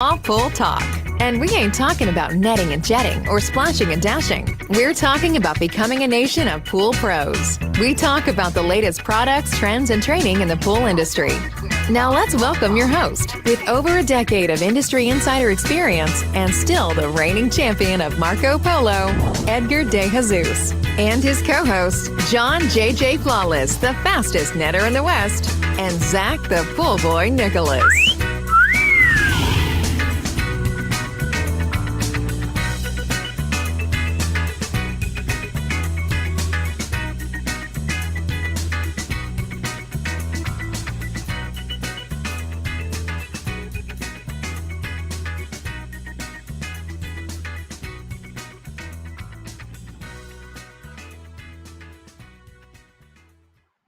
All pool talk. And we ain't talking about netting and jetting or splashing and dashing. We're talking about becoming a nation of pool pros. We talk about the latest products, trends, and training in the pool industry. Now let's welcome your host, with over a decade of industry insider experience and still the reigning champion of Marco Polo, Edgar De Jesus, and his co-host, John JJ Flawless, the fastest netter in the West, and Zach the Pool Boy Nicholas.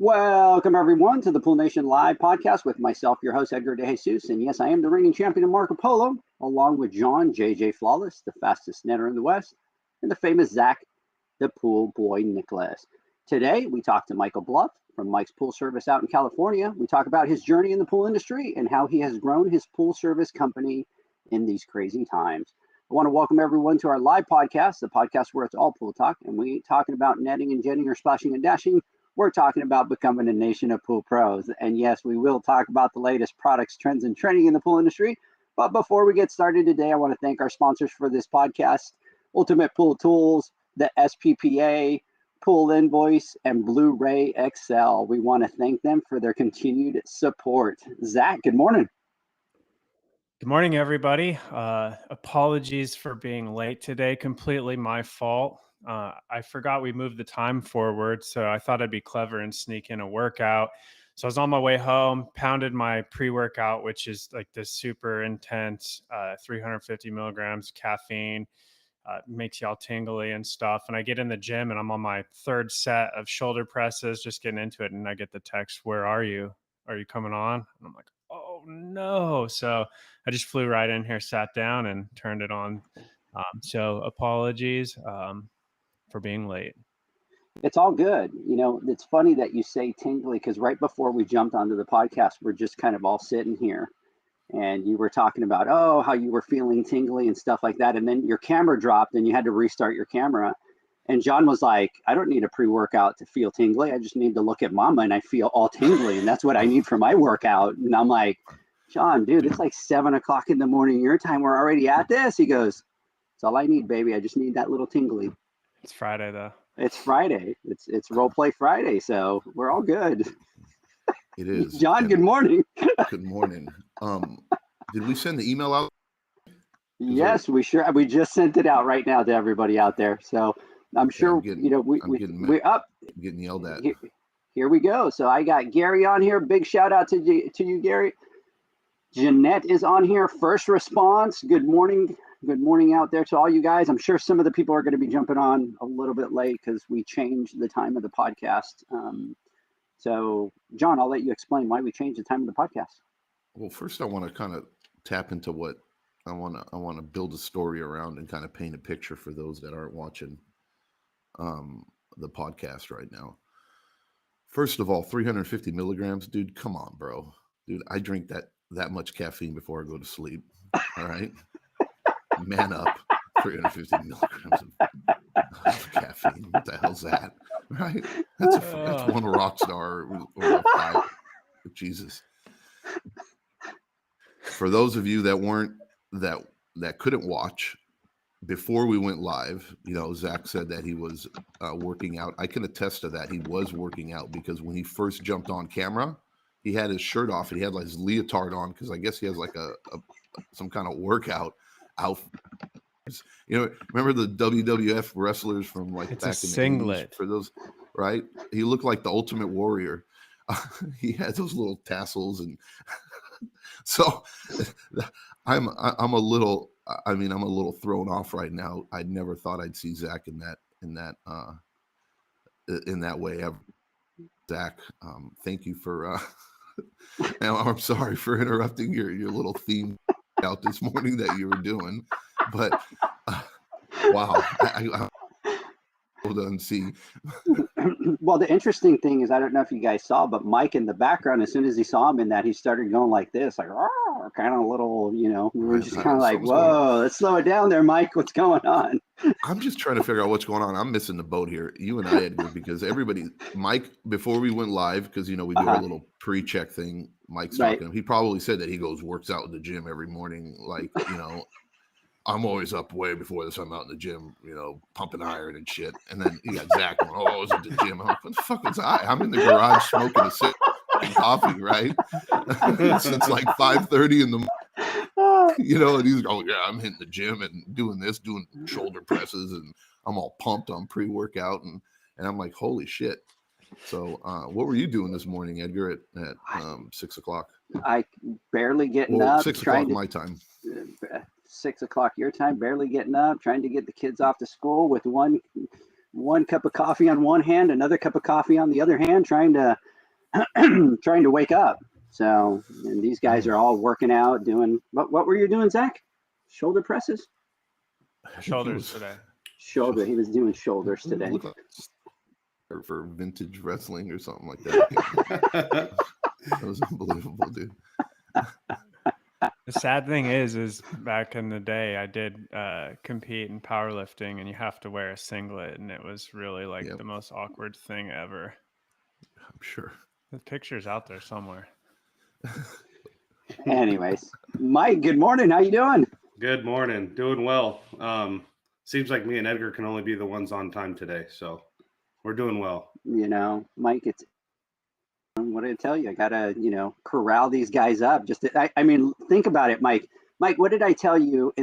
Welcome, everyone, to the Pool Nation Live podcast with myself, your host, Edgar De Jesus. And yes, I am the reigning champion of Marco Polo, along with John JJ Flawless, the fastest netter in the West, and the famous Zach, the Pool Boy Nicholas. Today, we talk to Michael Bluff from Mike's Pool Service out in California. We talk about his journey in the pool industry and how he has grown his pool service company in these crazy times. I want to welcome everyone to our live podcast, the podcast where it's all pool talk, and we ain't talking about netting and jetting or splashing and dashing. We're talking about becoming a nation of pool pros. And yes, we will talk about the latest products, trends, and training in the pool industry. But before we get started today, I want to thank our sponsors for this podcast, Ultimate Pool Tools, the SPPA, Pool Invoice, and Blu-ray XL. We want to thank them for their continued support. Zach, good morning. Good morning, everybody. Apologies for being late today. Completely my fault. I forgot we moved the time forward, so I thought I'd be clever and sneak in a workout. So I was on my way home, pounded my pre-workout, which is like this super intense, 350 milligrams caffeine, makes y'all tingly and stuff. And I get in the gym and I'm on my third set of shoulder presses, just getting into it. And I get the text, "Where are you? Are you coming on?" And I'm like, oh no. So I just flew right in here, sat down and turned it on. So apologies for being late. It's all good. You know, it's funny that you say tingly because right before we jumped onto the podcast, we're just kind of all sitting here and you were talking about, oh, how you were feeling tingly and stuff like that. And then your camera dropped and you had to restart your camera. And John was like, I don't need a pre-workout to feel tingly. I just need to look at mama and I feel all tingly. And that's what I need for my workout. And I'm like, John, dude, it's like 7 o'clock in the morning your time. We're already at this. He goes, it's all I need, baby. I just need that little tingly. It's Friday, though. It's Friday. It's Role Play Friday, so we're all good. It is. John, good morning. Good morning. Did we send the email out? Yes, we just sent it out right now to everybody out there. So I'm sure we're up. I'm getting yelled at. Here we go. So I got Gary on here. Big shout out to you, Gary. Jeanette is on here. First response. Good morning. Good morning out there to all you guys. I'm sure some of the people are going to be jumping on a little bit late because we changed the time of the podcast. So, John, I'll let you explain why we changed the time of the podcast. Well, first, I want to kind of tap into what I want to build a story around and kind of paint a picture for those that aren't watching the podcast right now. First of all, 350 milligrams, dude. Come on, bro. Dude, I drink that much caffeine before I go to sleep. All right. Man up, 350 milligrams of caffeine. What the hell's that? Right? That's one rock star or a five. Jesus. For those of you that couldn't watch before we went live, you know, Zach said that he was working out. I can attest to that. He was working out because when he first jumped on camera, he had his shirt off and he had like his leotard on because I guess he has like some kind of workout outfit. You know, remember the WWF wrestlers from like it's back a in singlet. The 80s for those, right? He looked like the Ultimate Warrior. He had those little tassels, and so I'm a little thrown off right now. I never thought I'd see Zach in that way ever. Zach, thank you for. Now I'm sorry for interrupting your little theme out this morning that you were doing, but wow, I and see. Well, the interesting thing is, I don't know if you guys saw, but Mike in the background, as soon as he saw him in that, he started going like this, like, were kind of a little, we were just kind of like, Something's going on. whoa, let's slow it down there, Mike. What's going on? I'm just trying to figure out what's going on. I'm missing the boat here, you and I, Edgar, because Mike, before we went live, because we do our little pre-check thing. Mike's talking. He probably said that he works out in the gym every morning, like I'm always up way before this. I'm out in the gym, pumping iron and shit. And then you got Zach going, "Oh, I was at the gym." I'm like, "What the fuck was I? I'm in the garage smoking a cigarette and coffee, right?" It's like 5:30 in the morning, and he's, "Oh yeah, I'm hitting the gym and doing shoulder presses, and I'm all pumped on pre-workout." And I'm like, "Holy shit." So what were you doing this morning, Edgar, at 6 o'clock? I barely getting up. 6 o'clock my time. 6 o'clock your time, barely getting up, trying to get the kids off to school with one cup of coffee on one hand, another cup of coffee on the other hand, trying to wake up. So, and these guys are all working out, doing what were you doing, Zach? Shoulder presses? Shoulders today. Shoulder. He was doing shoulders today. Or for vintage wrestling or something like that. That was unbelievable, dude. The sad thing is back in the day, I did compete in powerlifting, and you have to wear a singlet, and it was really the most awkward thing ever. I'm sure. The picture's out there somewhere. Anyways, Mike, good morning. How you doing? Good morning. Doing well. Seems like me and Edgar can only be the ones on time today, so we're doing well. Mike, what did I tell you? I gotta, corral these guys up. I mean, think about it, Mike. Mike, what did I tell you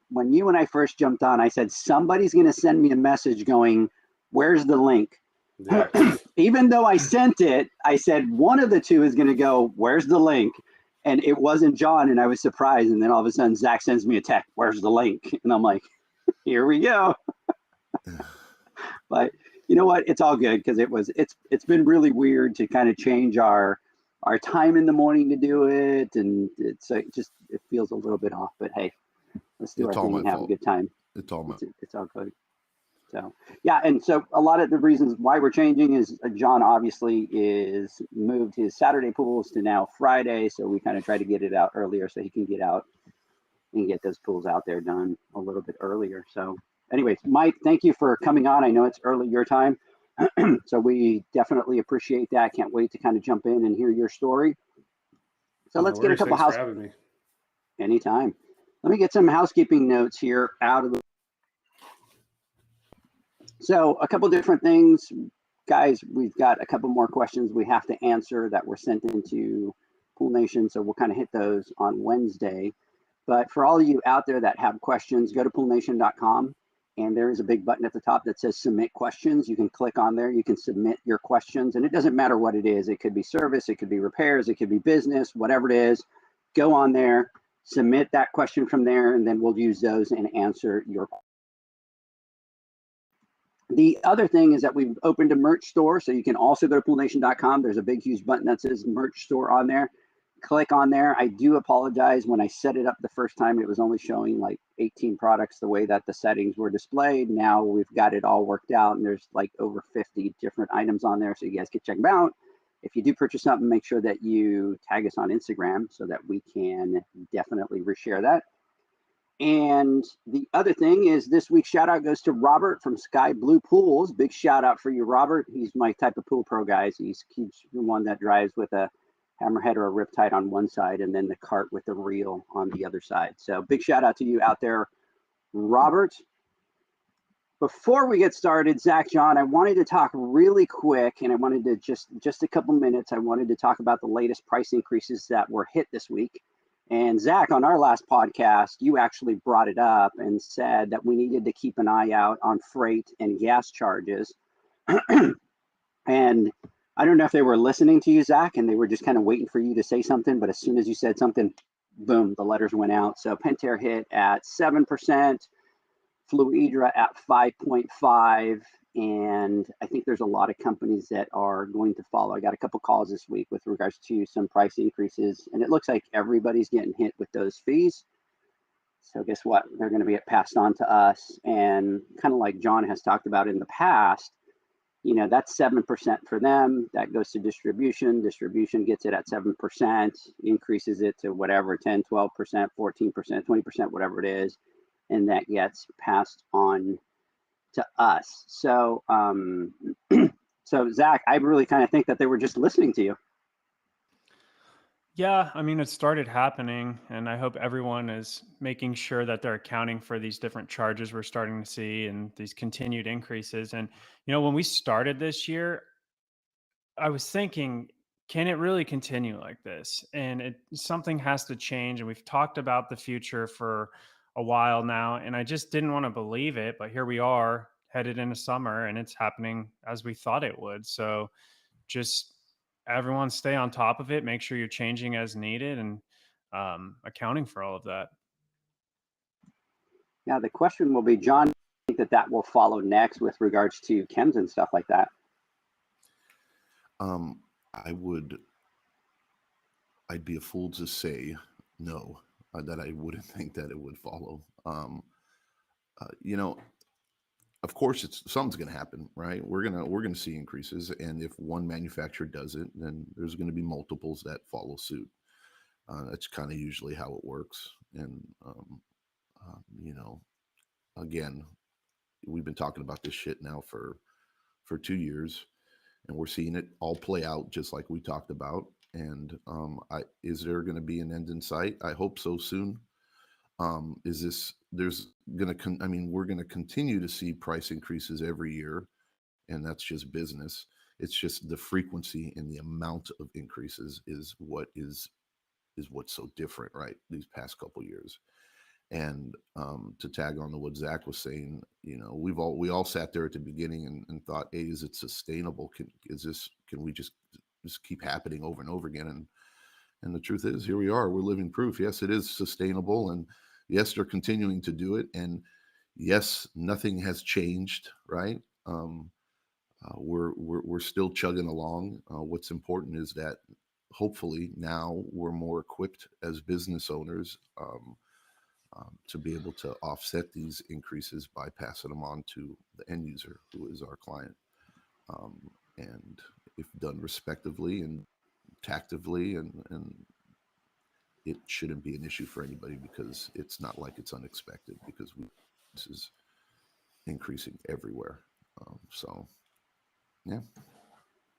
when you and I first jumped on? I said somebody's gonna send me a message going, "Where's the link?" Yeah. Even though I sent it, I said one of the two is gonna go, "Where's the link?" And it wasn't John, and I was surprised. And then all of a sudden, Zach sends me a text, "Where's the link?" And I'm like, "Here we go." But you know what? It's all good because it's been really weird to kind of change our time in the morning to do it, and it feels a little bit off. But hey, let's do our thing and have a good time. It's all good. So yeah, and so a lot of the reasons why we're changing is John obviously is moved his Saturday pools to now Friday, so we kind of try to get it out earlier so he can get out and get those pools out there done a little bit earlier. So anyways, Mike, thank you for coming on. I know it's early your time, so we definitely appreciate that. Can't wait to kind of jump in and hear your story. So let's get a couple Anytime. Let me get some housekeeping notes here out of the. So a couple different things, guys. We've got a couple more questions we have to answer that were sent into Pool Nation, so we'll kind of hit those on Wednesday. But for all of you out there that have questions, go to poolnation.com. And there is a big button at the top that says submit questions. You can click on there. You can submit your questions. And it doesn't matter what it is. It could be service. It could be repairs. It could be business, whatever it is. Go on there, submit that question from there, and then we'll use those and answer your questions. The other thing is that we've opened a merch store. So you can also go to poolnation.com. There's a big, huge button that says merch store on there. Click on there. I do apologize. When I set it up the first time, it was only showing like 18 products the way that the settings were displayed. Now we've got it all worked out, and there's like over 50 different items on there, so you guys can check them out. If you do purchase something, make sure that you tag us on Instagram so that we can definitely reshare that. And the other thing is this week's shout out goes to Robert from Sky Blue Pools. Big shout out for you, Robert. He's my type of pool pro, guys. He's the one that drives with a hammerhead or a riptide on one side and then the cart with the reel on the other side. So big shout out to you out there, Robert. Before we get started, Zach, John, I wanted to talk really quick, and I wanted to just a couple minutes. I wanted to talk about the latest price increases that were hit this week. And Zach, on our last podcast, you actually brought it up and said that we needed to keep an eye out on freight and gas charges. And I don't know if they were listening to you, Zach, and they were just kind of waiting for you to say something. But as soon as you said something, boom, the letters went out. So Pentair hit at 7%, Fluidra at 5.5%. And I think there's a lot of companies that are going to follow. I got a couple calls this week with regards to some price increases, and it looks like everybody's getting hit with those fees. So guess what? They're going to get passed on to us. And kind of like John has talked about in the past, that's 7% for them. That goes to distribution. Distribution gets it at 7%, increases it to whatever, 10, 12%, 14%, 20%, whatever it is. And that gets passed on to us. So, so Zach, I really kind of think that they were just listening to you. Yeah, I mean, it started happening, and I hope everyone is making sure that they're accounting for these different charges we're starting to see and these continued increases. And, when we started this year, I was thinking, can it really continue like this? And something has to change. And we've talked about the future for a while now, and I just didn't want to believe it. But here we are headed into summer, and it's happening as we thought it would. So just everyone stay on top of it, make sure you're changing as needed, and accounting for all of that. Now, the question will be, John, I think that will follow next with regards to chems and stuff like that. I'd be a fool to say no, that I wouldn't think that it would follow. Of course, something's going to happen, right? We're gonna see increases, and if one manufacturer does it, then there's going to be multiples that follow suit. That's kind of usually how it works. And again, we've been talking about this shit now for 2 years, and we're seeing it all play out just like we talked about. And is there going to be an end in sight? I hope so soon. We're going to continue to see price increases every year, and that's just business. It's just the frequency and the amount of increases is what's so different, right? These past couple of years. And to tag on to what Zach was saying, we all sat there at the beginning and thought, hey, is it sustainable? Can we just keep happening over and over again? And the truth is, here we are. We're living proof. Yes, it is sustainable, and yes, they're continuing to do it. And yes, nothing has changed, right? We're still chugging along. What's important is that hopefully now we're more equipped as business owners to be able to offset these increases by passing them on to the end user, who is our client. And if done respectively and tactively, and it shouldn't be an issue for anybody, because it's not like it's unexpected, because this is increasing everywhere. So, yeah.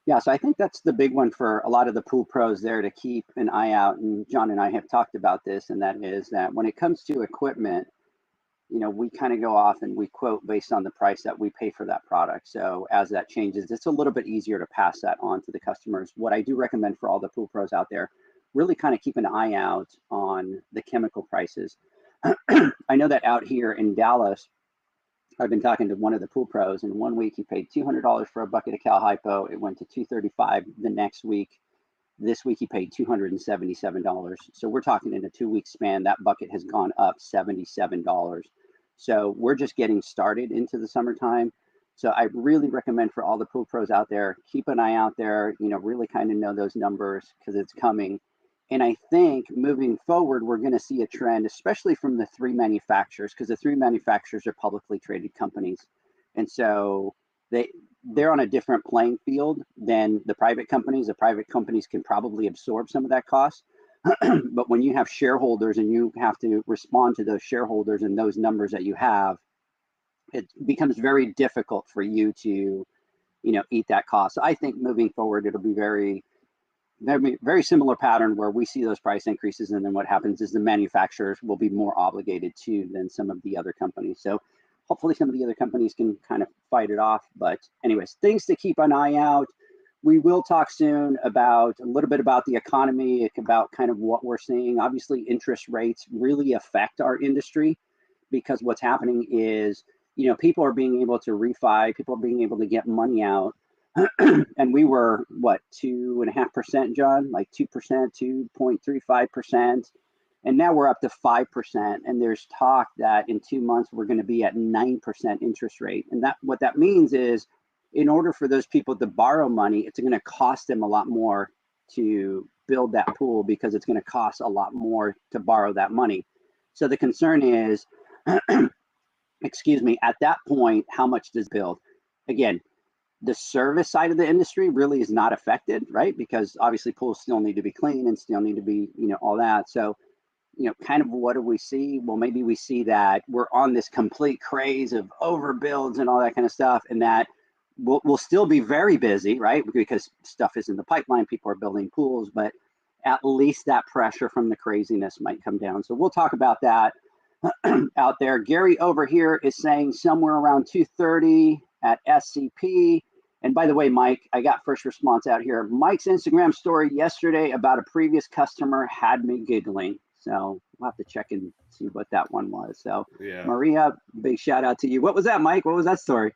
Yeah, so I think that's the big one for a lot of the pool pros there to keep an eye out. And John and I have talked about this, and that is that when it comes to equipment, we kind of go off and we quote based on the price that we pay for that product. So as that changes, it's a little bit easier to pass that on to the customers. What I do recommend for all the pool pros out there, really kind of keep an eye out on the chemical prices. I know that out here in Dallas, I've been talking to one of the pool pros, and 1 week he paid $200 for a bucket of Cal Hypo. It went to $235 the next week. This week he paid $277. So we're talking in a 2-week span, that bucket has gone up $77. So we're just getting started into the summertime. So I really recommend for all the pool pros out there, keep an eye out there, really kind of know those numbers, because it's coming. And I think moving forward, we're going to see a trend, especially from the 3 manufacturers, because the 3 manufacturers are publicly traded companies. And so they're on a different playing field than the private companies. The private companies can probably absorb some of that cost. But when you have shareholders and you have to respond to those shareholders and those numbers that you have, it becomes very difficult for you to, eat that cost. So I think moving forward, it'll be very similar pattern where we see those price increases, and then what happens is the manufacturers will be more obligated to than some of the other companies. So hopefully some of the other companies can kind of fight it off. But anyways, things to keep an eye out. We will talk soon about a little bit about the economy, about kind of what we're seeing. Obviously, interest rates really affect our industry, because what's happening is, people are being able to refi, people are being able to get money out. And we were, 2.5%, John? Like 2%, 2.35%. And now we're up to 5%. And there's talk that in 2 months, we're going to be at 9% interest rate. And what that means is, in order for those people to borrow money, it's going to cost them a lot more to build that pool, because it's going to cost a lot more to borrow that money. So the concern is, at that point, how much does build? Again, the service side of the industry really is not affected, right? Because obviously pools still need to be clean and still need to be, all that. So, kind of what do we see? Well, maybe we see that we're on this complete craze of overbuilds and all that kind of stuff, and that we'll still be very busy, right? Because stuff is in the pipeline, people are building pools, but at least that pressure from the craziness might come down. So we'll talk about that out there. Gary over here is saying somewhere around 2:30 at SCP. And by the way, Mike, I got first response out here. Mike's Instagram story yesterday about a previous customer had me giggling. So we'll have to check and see what that one was. So Yeah. Maria, big shout out to you. What was that, Mike? What was that story?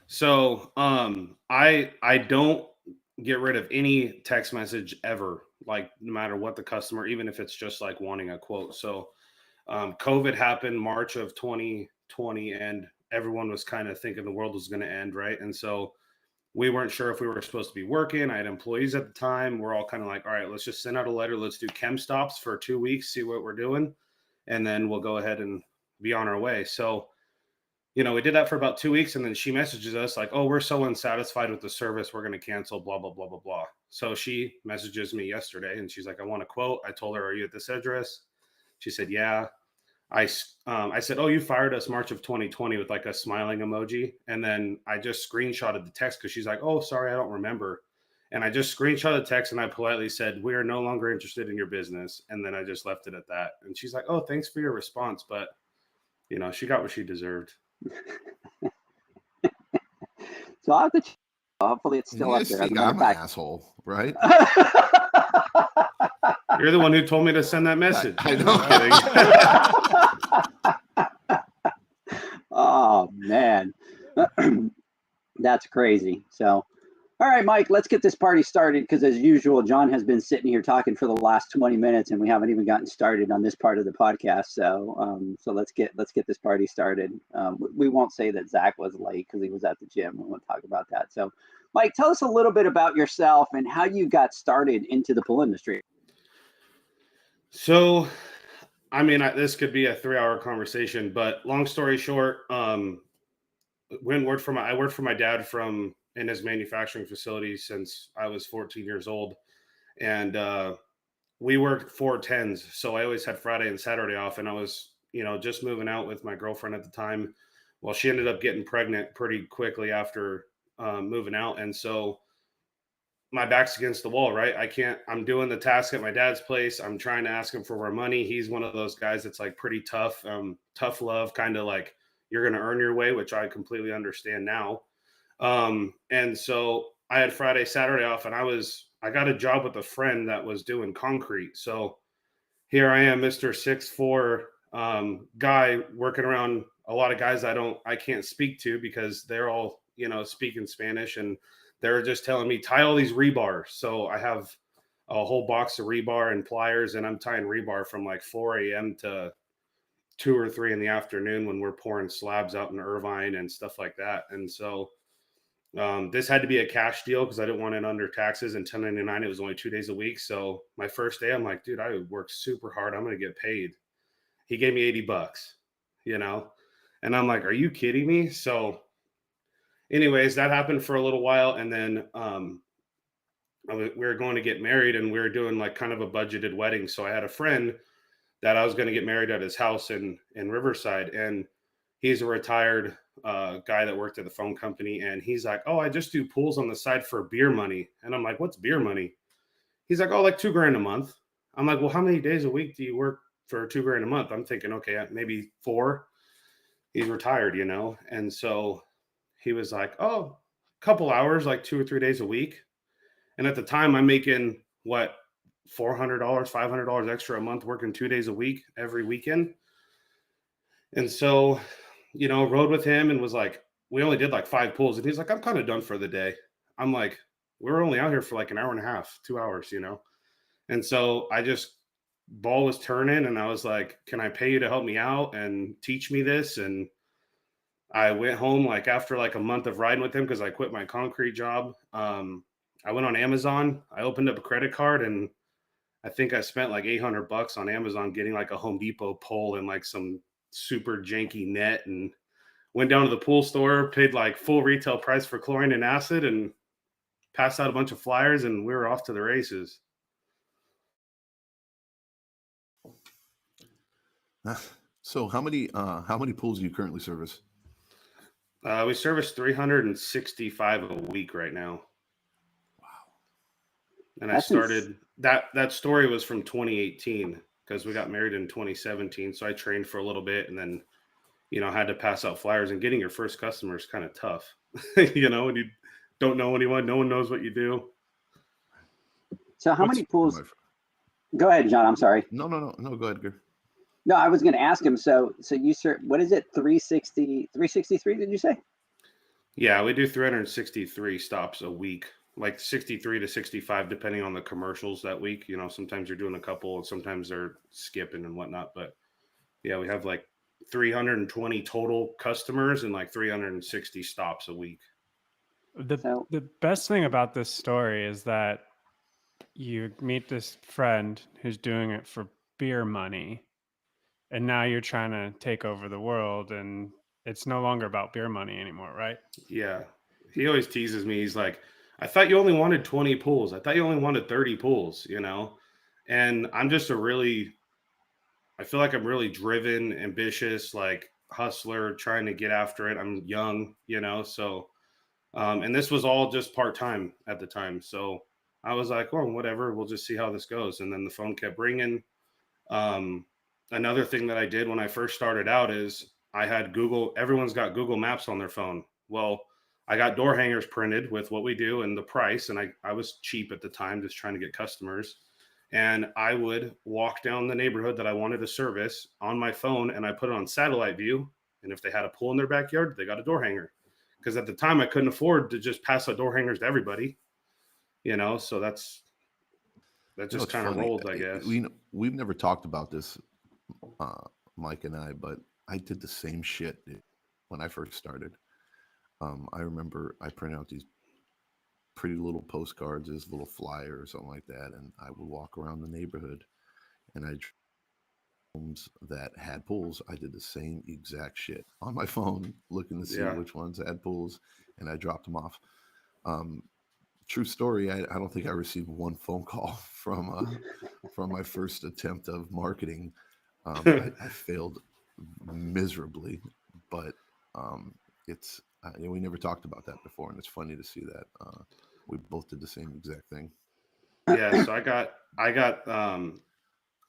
So I don't get rid of any text message ever, like no matter what the customer, even if it's just like wanting a quote. So COVID happened March of 2020, and everyone was kind of thinking the world was going to end, right? And so we weren't sure if we were supposed to be working. I had employees at the time. We're all kind of like, all right, let's just send out a letter. Let's do chem stops for 2 weeks, see what we're doing, and then we'll go ahead and be on our way. So, we did that for about 2 weeks, and then she messages us like, oh, we're so unsatisfied with the service, we're going to cancel, blah, blah, blah, blah, blah. So she messages me yesterday, and she's like, I want a quote. I told her, are you at this address? She said, yeah. I said, oh, you fired us March of 2020 with like a smiling emoji. And then I just screenshotted the text because she's like, oh, sorry, I don't remember. And I just screenshotted the text and I politely said, we are no longer interested in your business. And then I just left it at that. And she's like, oh, thanks for your response. But, she got what she deserved. So I'll have to hopefully it's still You up guys there. think I'm an asshole, right? You're the one who told me to send that message. I know. Oh, man. That's crazy. So, all right, Mike, let's get this party started because, as usual, John has been sitting here talking for the last 20 minutes, and we haven't even gotten started on this part of the podcast. So, let's get this party started. We won't say that Zach was late because he was at the gym. We won't talk about that. So, Mike, tell us a little bit about yourself and how you got started into the pool industry. So, this could be a 3-hour conversation, but long story short, I worked for my dad in his manufacturing facility since I was 14 years old. And we worked 4/10s. So I always had Friday and Saturday off. And I was, just moving out with my girlfriend at the time. Well, she ended up getting pregnant pretty quickly after moving out. And so my back's against the wall, right? I'm doing the task at my dad's place. I'm trying to ask him for more money. He's one of those guys that's like pretty tough, tough love, kind of like you're going to earn your way, which I completely understand now. And so I had Friday, Saturday off, and I got a job with a friend that was doing concrete. So here I am, Mr. 6'4" guy working around a lot of guys I can't speak to because they're all, speaking Spanish, and they're just telling me tie all these rebar. So I have a whole box of rebar and pliers, and I'm tying rebar from like 4 a.m. to 2 or 3 in the afternoon when we're pouring slabs out in Irvine and stuff like that. And so this had to be a cash deal because I didn't want it under taxes, and 1099, it was only 2 days a week. So my first day, I'm like, dude, I work super hard. I'm going to get paid. He gave me $80, and I'm like, are you kidding me? So anyways, that happened for a little while. And then we were going to get married, and we were doing like kind of a budgeted wedding. So I had a friend that I was going to get married at his house in Riverside. And he's a retired guy that worked at the phone company. And he's like, oh, I just do pools on the side for beer money. And I'm like, what's beer money? He's like, oh, like $2,000 a month. I'm like, well, how many days a week do you work for $2,000 a month? I'm thinking, okay, maybe 4. He's retired, And so he was like, oh, a couple hours, like 2 or 3 days a week. And at the time I'm making what, $400, $500 extra a month working 2 days a week every weekend. And so, rode with him and was like, we only did like 5 pools. And he's like, I'm kind of done for the day. I'm like, we're only out here for like an hour and a half, 2 hours, And so ball was turning, and I was like, can I pay you to help me out and teach me this? And I went home like after like a month of riding with him because I quit my concrete job. I went on Amazon. I opened up a credit card, and I think I spent like $800 on Amazon getting like a Home Depot pole and like some super janky net, and went down to the pool store, paid like full retail price for chlorine and acid, and passed out a bunch of flyers, and we were off to the races. So how many pools do you currently service? We service 365 a week right now. Wow. And I started that story was from 2018 because we got married in 2017. So I trained for a little bit and then, had to pass out flyers, and getting your first customer is kind of tough, when you don't know anyone, no one knows what you do. So how many pools? Go ahead, John. I'm sorry. No. Go ahead, Gary. No, I was going to ask him. So you serve, what is it? 363, did you say? Yeah, we do 363 stops a week, like 63 to 65, depending on the commercials that week. Sometimes you're doing a couple and sometimes they're skipping and whatnot. But yeah, we have like 320 total customers and like 360 stops a week. The best thing about this story is that you meet this friend who's doing it for beer money, and now you're trying to take over the world, and it's no longer about beer money anymore, right? Yeah. He always teases me. He's like, I thought you only wanted 20 pools. I thought you only wanted 30 pools, And I'm just I feel like I'm really driven, ambitious, like hustler, trying to get after it. I'm young, so, and this was all just part-time at the time. So I was like, oh, whatever, we'll just see how this goes. And then the phone kept ringing. Another thing that I did when I first started out is I had everyone's got Google Maps on their phone. Well, I got door hangers printed with what we do and the price. And I was cheap at the time, just trying to get customers. And I would walk down the neighborhood that I wanted to service on my phone, and I put it on satellite view. And if they had a pool in their backyard, they got a door hanger. Because at the time I couldn't afford to just pass out door hangers to everybody, so that just kind of rolled, I guess. We've never talked about this, Mike and I, but I did the same shit when I first started. I remember I printed out these pretty little postcards, this little flyer or something like that, and I would walk around the neighborhood, and homes that had pools. I did the same exact shit on my phone, looking to see which ones had pools, and I dropped them off. True story. I don't think I received one phone call from my first attempt of marketing. I failed miserably, but it's we never talked about that before, and it's funny to see that we both did the same exact thing. Yeah, so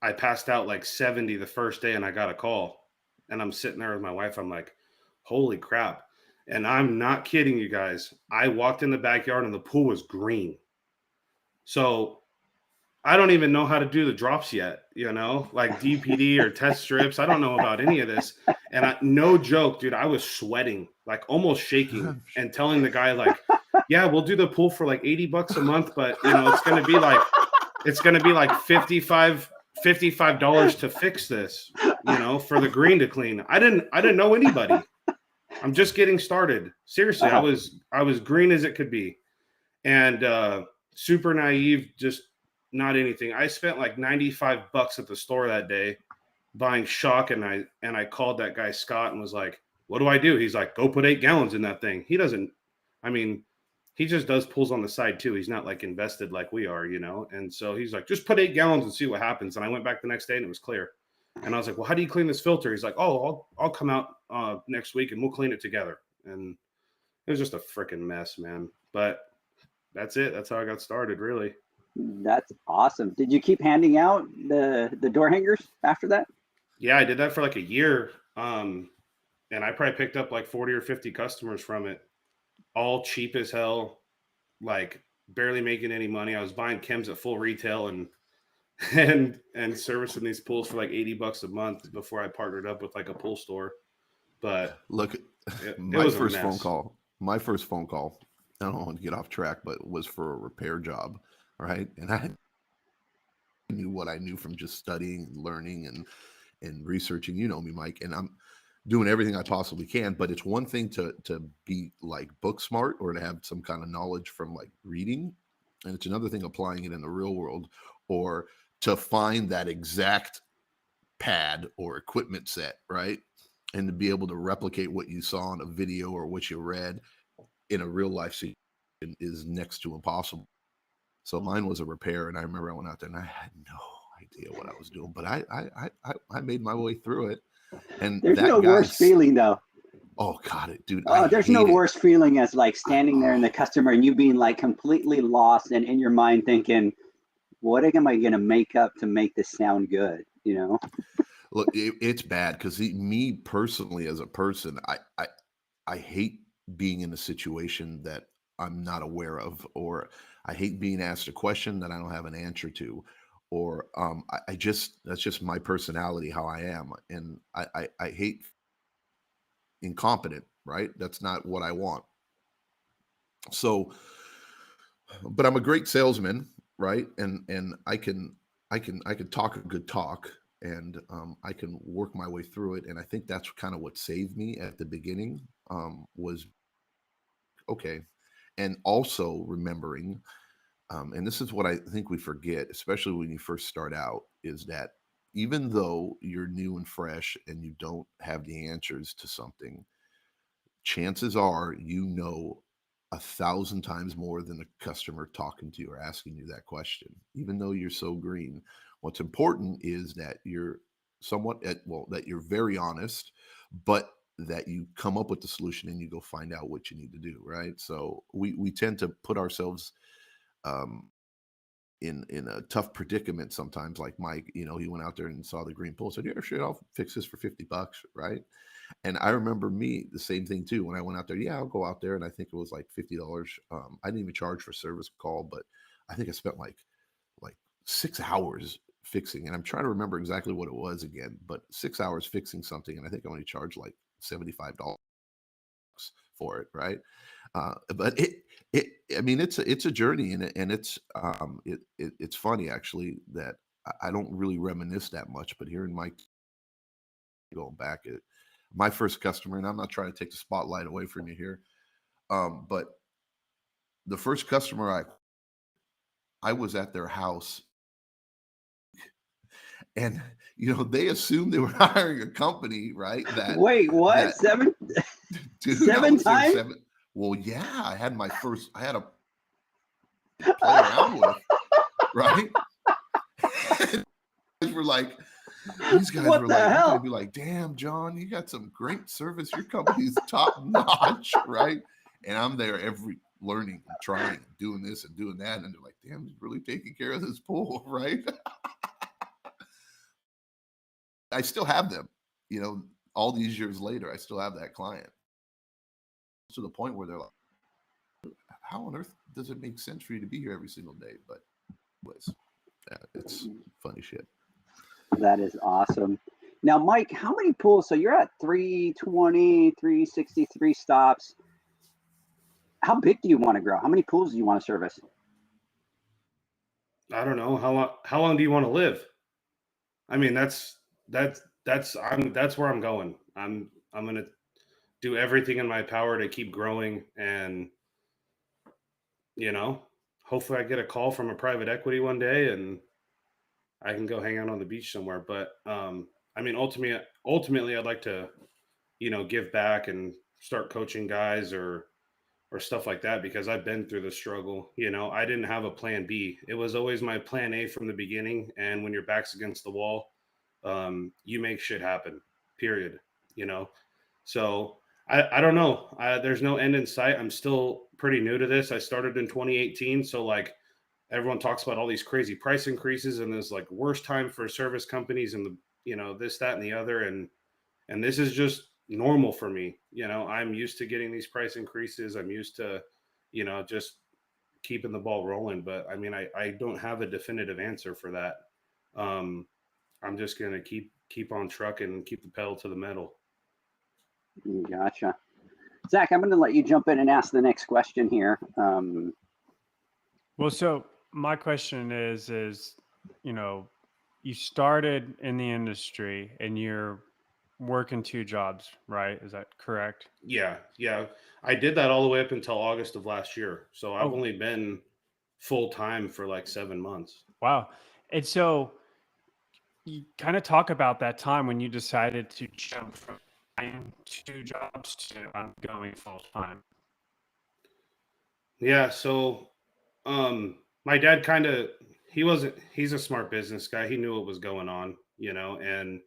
I passed out like 70 the first day, and I got a call, and I'm sitting there with my wife. I'm like, holy crap. And I'm not kidding you guys. I walked in the backyard and the pool was green. So I don't even know how to do the drops yet, like DPD or test strips. I don't know about any of this. And no joke, dude, I was sweating, like almost shaking, and telling the guy like, yeah, we'll do the pool for like $80 a month, but it's going to be like $55 to fix this, for the green to clean. I didn't know anybody. I'm just getting started. Seriously, I was green as it could be, and super naive, just not anything. I spent like $95 at the store that day buying shock, and I called that guy Scott and was like, "What do I do?" He's like, "Go put 8 gallons in that thing." He just does pools on the side too. He's not like invested like we are, And so he's like, "Just put 8 gallons and see what happens." And I went back the next day and it was clear. And I was like, "Well, how do you clean this filter?" He's like, "Oh, I'll come out next week and we'll clean it together." And it was just a freaking mess, man. But that's it. That's how I got started, really. That's awesome. Did you keep handing out the door hangers after that? Yeah, I did that for like a year. And I probably picked up like 40 or 50 customers from it, all cheap as hell, like barely making any money. I was buying chems at full retail and servicing these pools for like $80 a month before I partnered up with like a pool store. But look, my first phone call, I don't want to get off track, but was for a repair job, right? And I knew what I knew from just studying, learning, and researching. You know me, Mike, and I'm doing everything I possibly can. But it's one thing to be like book smart or to have some kind of knowledge from like reading, and it's another thing applying it in the real world or to find that exact pad or equipment set, right? and to be able to replicate what you saw in a video or what you read in a real life situation is next to impossible. So mine was a repair, and I remember I went out there and I had no idea what I was doing, but I made my way through it. And There's that no guy, worse feeling though. oh God, dude, Oh, I there's no hate it. worse feeling as like standing there in the customer and you being like completely lost and in your mind thinking, what am I going to make up to make this sound good? You know? Look, it's bad because me personally, as a person, I hate being in a situation that I'm not aware of, or I hate being asked a question that I don't have an answer to, or I just, that's just my personality, how I am, and I hate incompetent, right? That's not what I want. So, but I'm a great salesman, right? And I can talk a good talk, and I can work my way through it. And I think that's kind of what saved me at the beginning, was okay. And also remembering, and this is what I think we forget, especially when you first start out, is that even though you're new and fresh and you don't have the answers to something, chances are you know 1,000 times more than the customer talking to you or asking you that question, even though you're so green. What's important is that you're that you're very honest, but that you come up with the solution and you go find out what you need to do, right? So we tend to put ourselves um, in a tough predicament sometimes. Like Mike, he went out there and saw the green pole, said, "Yeah, sure, I'll fix this for $50," right? And I remember me, the same thing too. When I went out there, yeah, I'll go out there, and I think it was like $50. I didn't even charge for service call, but I think I spent like 6 hours fixing, and I'm trying to remember exactly what it was again, but 6 hours fixing something, and I think I only charged like $75 for it, right? But I mean, it's a journey, and it's funny actually that I don't really reminisce that much, but hearing Mike going back at my first customer, and I'm not trying to take the spotlight away from you here, but the first customer I was at their house, and they assumed they were hiring a company, right? Wait, what? That dude, I Seven was there times? 7. Well, yeah, I had a play around with, right? These guys were like, What the you're hell? gonna be like, damn, John, you got some great service. Your company's top notch, right? And I'm there learning and trying and doing this and doing that. And they're like, damn, he's really taking care of this pool, right? I still have them, all these years later, I still have that client. To the point where they're like, how on earth does it make sense for you to be here every single day? But it's funny shit. That is awesome. Now, Mike, how many pools? So you're at 320, 363 stops. How big do you want to grow? How many pools do you want to service? I don't know. How long do you want to live? I mean, that's where I'm going. I'm going to do everything in my power to keep growing, and hopefully I get a call from a private equity one day and I can go hang out on the beach somewhere. But I mean, ultimately I'd like to, give back and start coaching guys or stuff like that, because I've been through the struggle. I didn't have a plan B. It was always my plan A from the beginning. And when your back's against the wall, you make shit happen, period. So I don't know. There's no end in sight. I'm still pretty new to this. I started in 2018. So like everyone talks about all these crazy price increases and this like worst time for service companies and this, that, and the other. And this is just normal for me. I'm used to getting these price increases. I'm used to, just keeping the ball rolling. But I mean, I don't have a definitive answer for that. I'm just going to keep on trucking and keep the pedal to the metal. Gotcha. Zach, I'm going to let you jump in and ask the next question here. Well, so my question is, you started in the industry and you're working 2 jobs, right? Is that correct? Yeah. I did that all the way up until August of last year. So I've only been full time for like 7 months. Wow. And so you kind of talk about that time when you decided to jump from nine, two jobs to I'm going full time? Yeah. So, my dad he's a smart business guy. He knew what was going on, and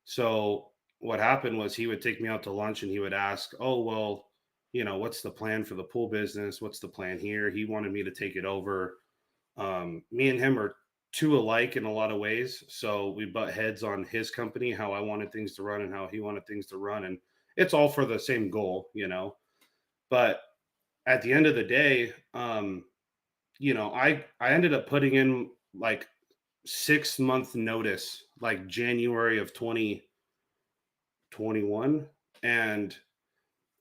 so what happened was he would take me out to lunch and he would ask, "Oh, well, what's the plan for the pool business? What's the plan here?" He wanted me to take it over. Me and him are too alike in a lot of ways. So we butt heads on his company, how I wanted things to run and how he wanted things to run. And it's all for the same goal. But at the end of the day, I ended up putting in like 6 month notice, like January of 2021. And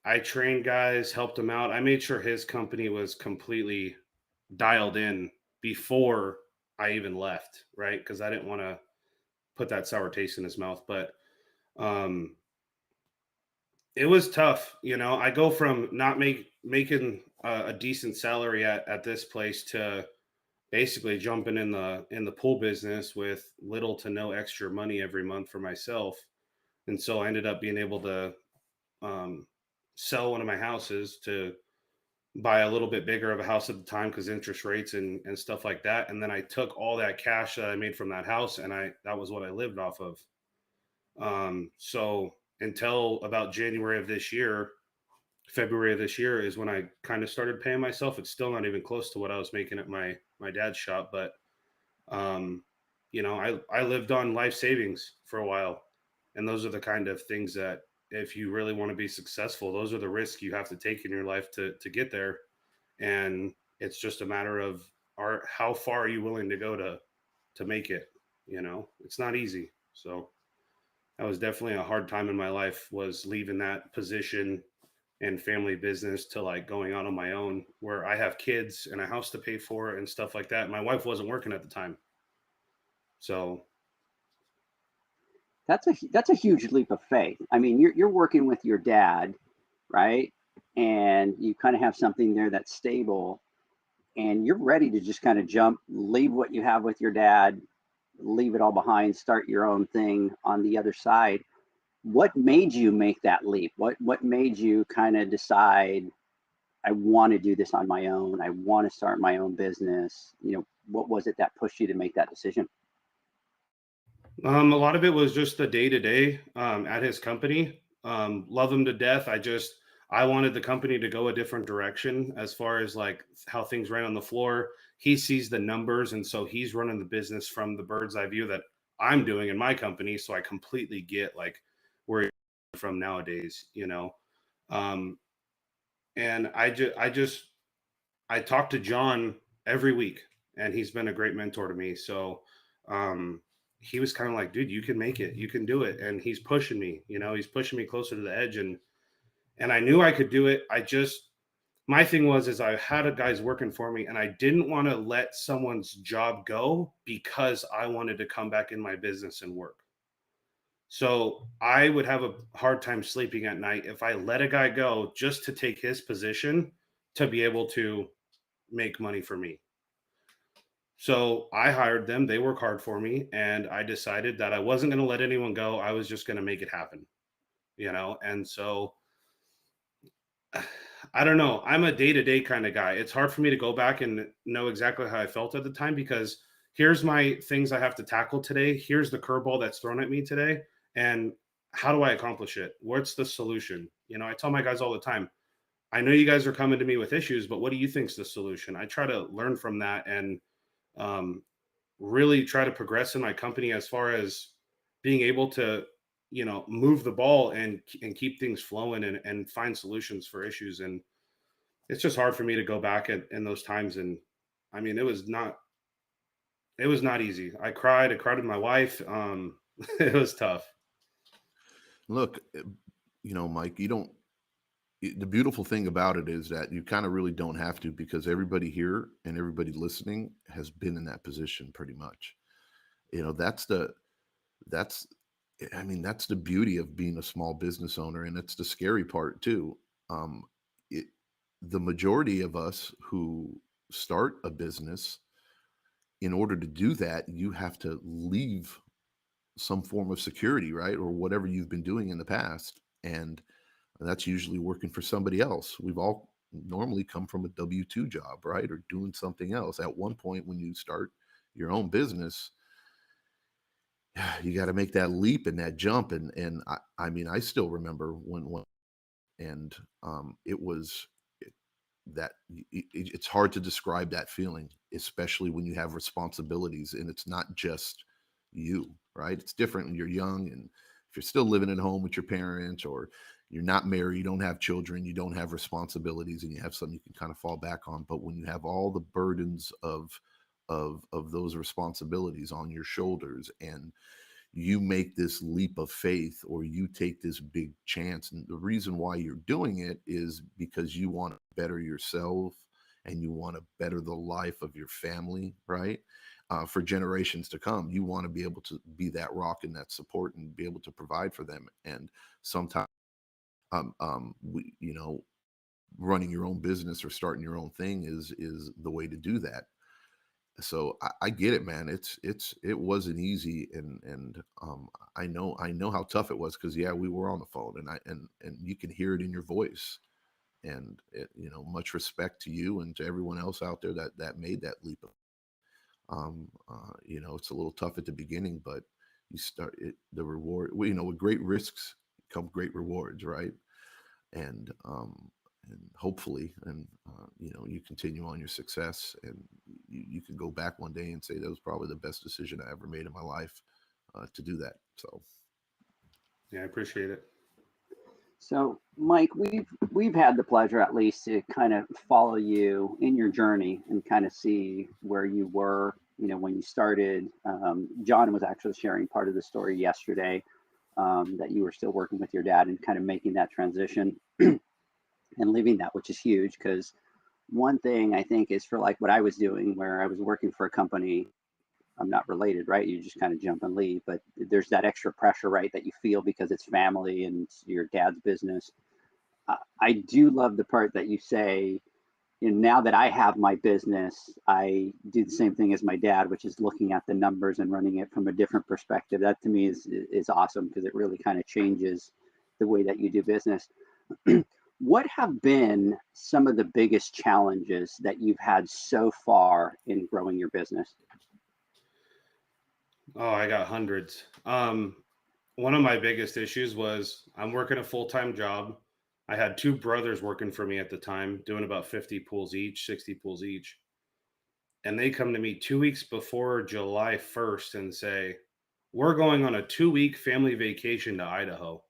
I trained guys, helped him out. I made sure his company was completely dialed in before I even left, right? Because I didn't want to put that sour taste in his mouth. But um, it was tough. I go from not making a decent salary at this place to basically jumping in the pool business with little to no extra money every month for myself. And so I ended up being able to um, sell one of my houses to buy a little bit bigger of a house at the time because interest rates and stuff like that. And then I took all that cash that I made from that house and that was what I lived off of. So until about January of this year, February of this year is when I kind of started paying myself. It's still not even close to what I was making at my dad's shop, but um, I lived on life savings for a while. And those are the kind of things that if you really want to be successful, those are the risks you have to take in your life to get there. And it's just a matter of how far are you willing to go to make it. It's not easy. So that was definitely a hard time in my life, was leaving that position and family business to like going out on my own, where I have kids and a house to pay for and stuff like that. My wife wasn't working at the time, so That's a huge leap of faith. I mean, you're working with your dad, right? And you kind of have something there that's stable, and you're ready to just kind of jump, leave what you have with your dad, leave it all behind, start your own thing on the other side. What made you make that leap? What made you kind of decide, I want to do this on my own, I want to start my own business? What was it that pushed you to make that decision? a lot of it was just the day to day at his company. Love him to death. I wanted the company to go a different direction as far as like how things ran on the floor. He sees the numbers, and so he's running the business from the bird's eye view that I'm doing in my company. So I completely get like where you're from nowadays. Um, and I talk to John every week, and he's been a great mentor to me. So um, he was kind of like, dude, you can make it, you can do it, and he's pushing me. He's pushing me closer to the edge, and I knew I could do it. My thing was is I had a guys working for me, and I didn't want to let someone's job go because I wanted to come back in my business and work. So I would have a hard time sleeping at night if I let a guy go just to take his position to be able to make money for me. So I hired them. They work hard for me. And I decided that I wasn't going to let anyone go. I was just going to make it happen. And so I don't know. I'm a day to day kind of guy. It's hard for me to go back and know exactly how I felt at the time, because here's my things I have to tackle today. Here's the curveball that's thrown at me today. And how do I accomplish it? What's the solution? I tell my guys all the time, I know you guys are coming to me with issues, but what do you think's the solution? I try to learn from that and um, really try to progress in my company as far as being able to move the ball and keep things flowing and find solutions for issues. And it's just hard for me to go back in those times. And I mean, it was not easy. I cried with my wife. It was tough. Look, Mike, you don't. The beautiful thing about it is that you kind of really don't have to, because everybody here and everybody listening has been in that position pretty much. That's that's that's the beauty of being a small business owner, and it's the scary part too. Um, it, the majority of us who start a business, in order to do that, you have to leave some form of security, right? Or whatever you've been doing in the past, And that's usually working for somebody else. We've all normally come from a W-2 job, right? Or doing something else. At one point, when you start your own business, you got to make that leap and that jump. And I mean, I still remember when and it was that it's hard to describe that feeling, especially when you have responsibilities and it's not just you, right? It's different when you're young, and if you're still living at home with your parents, or you're not married, you don't have children, you don't have responsibilities, and you have something you can kind of fall back on. But when you have all the burdens of those responsibilities on your shoulders, and you make this leap of faith, or you take this big chance, and the reason why you're doing it is because you want to better yourself and you want to better the life of your family, right? For generations to come, you want to be able to be that rock and that support and be able to provide for them. And sometimes we, running your own business or starting your own thing is the way to do that. So I get it, man. It wasn't easy, and I know how tough it was, because yeah, we were on the phone, and you can hear it in your voice. And much respect to you and to everyone else out there that made that leap. It's a little tough at the beginning, but you start it. The reward, with great risks come great rewards, right? And hopefully, you continue on your success, and you can go back one day and say that was probably the best decision I ever made in my life, to do that. So Yeah, I appreciate it. So, Mike, we've had the pleasure, at least, to kind of follow you in your journey and kind of see where you were, when you started. John was actually sharing part of the story yesterday, that you were still working with your dad and kind of making that transition and leaving that, which is huge, because one thing I think is, for like what I was doing, where I was working for a company, I'm not related, right? You just kind of jump and leave, but there's that extra pressure, right, that you feel because it's family and it's your dad's business. I do love the part that you say, now that I have my business, I do the same thing as my dad, which is looking at the numbers and running it from a different perspective. That to me is awesome, because it really kind of changes the way that you do business. What have been some of the biggest challenges that you've had so far in growing your business? Oh, I got hundreds. One of my biggest issues was I'm working a full-time job. I had two brothers working for me at the time, doing about 50 pools each, 60 pools each. And they come to me 2 weeks before July 1st and say, we're going on a 2-week family vacation to Idaho.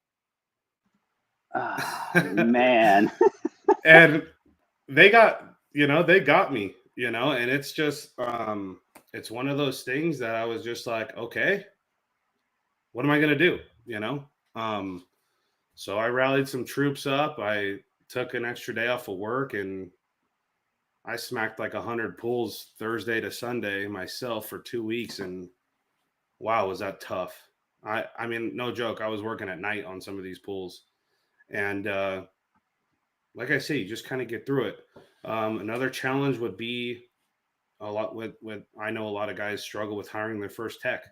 Man. And they got me, and it's just, it's one of those things that I was just like, okay, what am I going to do? So I rallied some troops up. I took an extra day off of work, and I smacked like 100 pools Thursday to Sunday myself for 2 weeks. And wow, was that tough. I mean, no joke. I was working at night on some of these pools. And like I say, you just kind of get through it. Another challenge would be a lot with I know a lot of guys struggle with hiring their first tech,